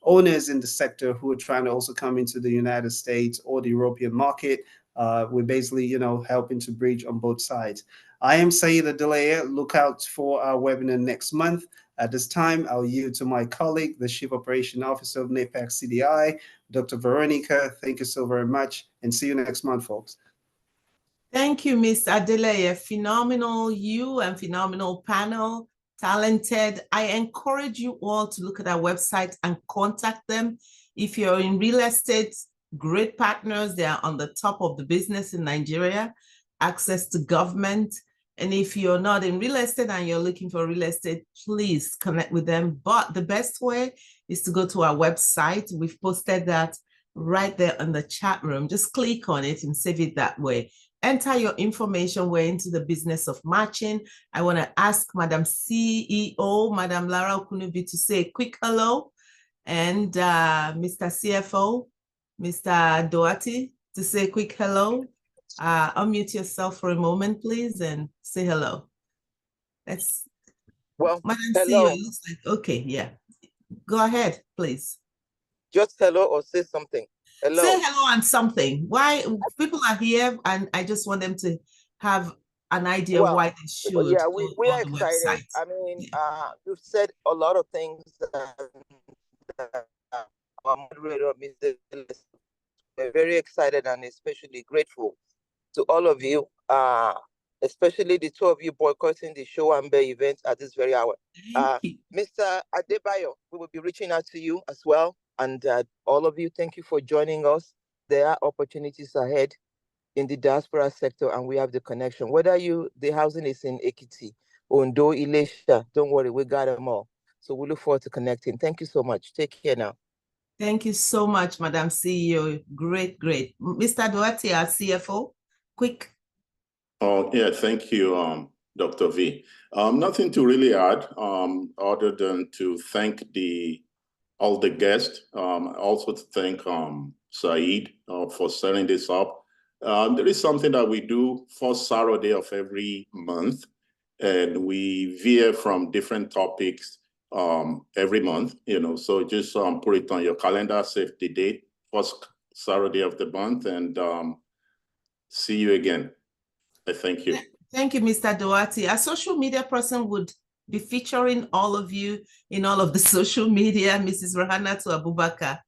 owners in the sector who are trying to also come into the United States or the European market. We're basically, helping to bridge on both sides. I am Saeed Adeleye. Look out for our webinar next month. At this time, I'll yield to my colleague, the Chief Operation Officer of Napac CDI, Dr. Veronica. Thank you so very much, and see you next month, folks. Thank you, Ms. Adeleye. Phenomenal you and phenomenal panel. Talented. I encourage you all to look at our website and contact them. If you're in real estate, great partners. They are on the top of the business in Nigeria, access to government. And if you're not in real estate and you're looking for real estate, please connect with them. But the best way is to go to our website. We've posted that right there in the chat room. Just click on it and save it that way. Enter your information. We're into the business of matching. I want to ask Madam CEO, Madam Lara Okunubi, to say a quick hello, and Mr. CFO, Mr. Doati, to say a quick hello. Unmute yourself for a moment, please, and say hello. Let's. Well, Madam hello. CEO, it looks like, okay, yeah. Go ahead, please. Just hello or say something. Hello. Say hello and something. Why people are here, and I just want them to have an idea why they should. Yeah, we are excited. Website. I mean, you've said a lot of things. Our moderator, Mr. Ellis, we're very excited and especially grateful to all of you, especially the two of you boycotting the show and Bay event at this very hour. Mr. Adebayo, we will be reaching out to you as well. And all of you, thank you for joining us. there are opportunities ahead in the diaspora sector, and we have the connection. Whether the housing is in Ekiti, Ondo, Ilesha, don't worry, we got them all. So we look forward to connecting. Thank you so much. Take care now. Thank you so much, Madam CEO. Great, great. Mr. Duarte, our CFO, quick. Oh, yeah, thank you, Dr. V. Nothing to really add other than to thank all the guests. Also to thank Saeed for setting this up. There is something that we do first Saturday of every month, and we veer from different topics every month, so just put it on your calendar, save the date, first Saturday of the month, and see you again. I thank you. Thank you, Mr. Duarte. A social media person would be featuring all of you in all of the social media. Mrs. Rahanatu Abubakar.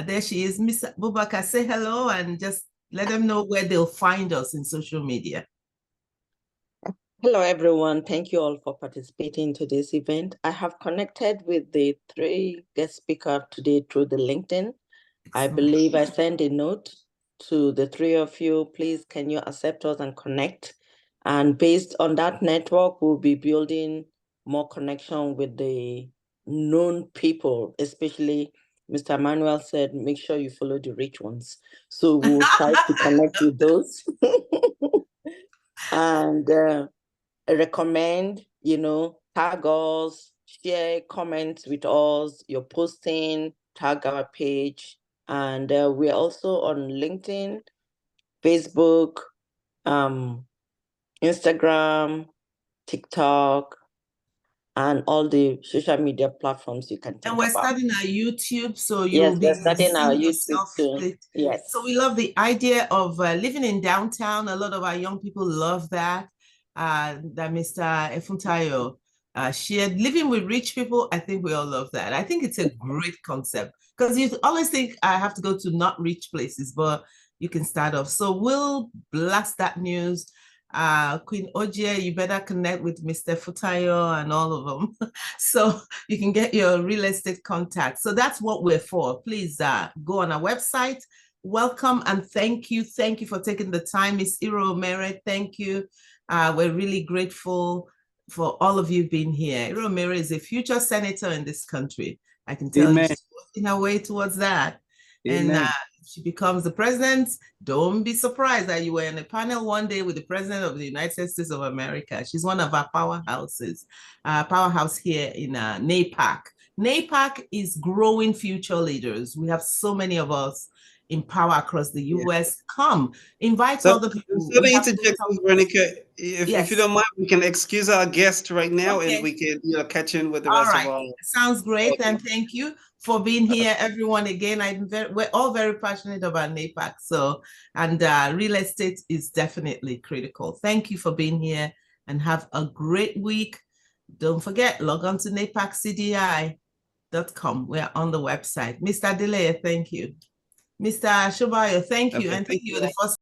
There she is. Miss Abubakar, say hello and just let them know where they'll find us in social media. Hello, everyone. Thank you all for participating in today's event. I have connected with the 3 guest speakers today through the LinkedIn. I believe I sent a note to the 3 of you. Please, can you accept us and connect? And based on that network, we'll be building more connection with the known people, especially Mr. Manuel said, make sure you follow the rich ones. So we'll try to connect with those. And I recommend, tag us, share comments with us, your posting, tag our page. And we're also on LinkedIn, Facebook, Instagram, TikTok, and all the social media platforms you can think And we're about. starting our YouTube, so you'll be starting our seeing YouTube yourself. soon. Yes. So we love the idea of living in downtown. A lot of our young people love that. That Mr. Efuntayo shared. Living with rich people, I think we all love that. I think it's a great concept because you always think I have to go to not rich places, but you can start off. So we'll blast that news. Queen Ojie, you better connect with Mr. Futayo and all of them so you can get your real estate contact. So that's what we're for. Please go on our website. Welcome and thank you. Thank you for taking the time. Ms. Iro Mere, thank you. We're really grateful for all of you being here. Iro Mere is a future senator in this country. I can tell you she's working her way towards that. Amen. And she becomes the president. Don't be surprised that you were in a panel one day with the president of the United States of America. She's one of our powerhouses, powerhouse here in Napac. Napac is growing future leaders. We have so many of us in power across the US. Come, invite other people. So to interject, Veronica, if you don't mind, we can excuse our guest right now, and we can catch in with the rest of our. Sounds great, and thank you for being here, everyone. Again, we're all very passionate about Napac, and real estate is definitely critical. Thank you for being here, and have a great week. Don't forget, log on to napaccdi.com. We're on the website. Mr. Delay, thank you. Mr. Shobayo, thank you, and thank you for the first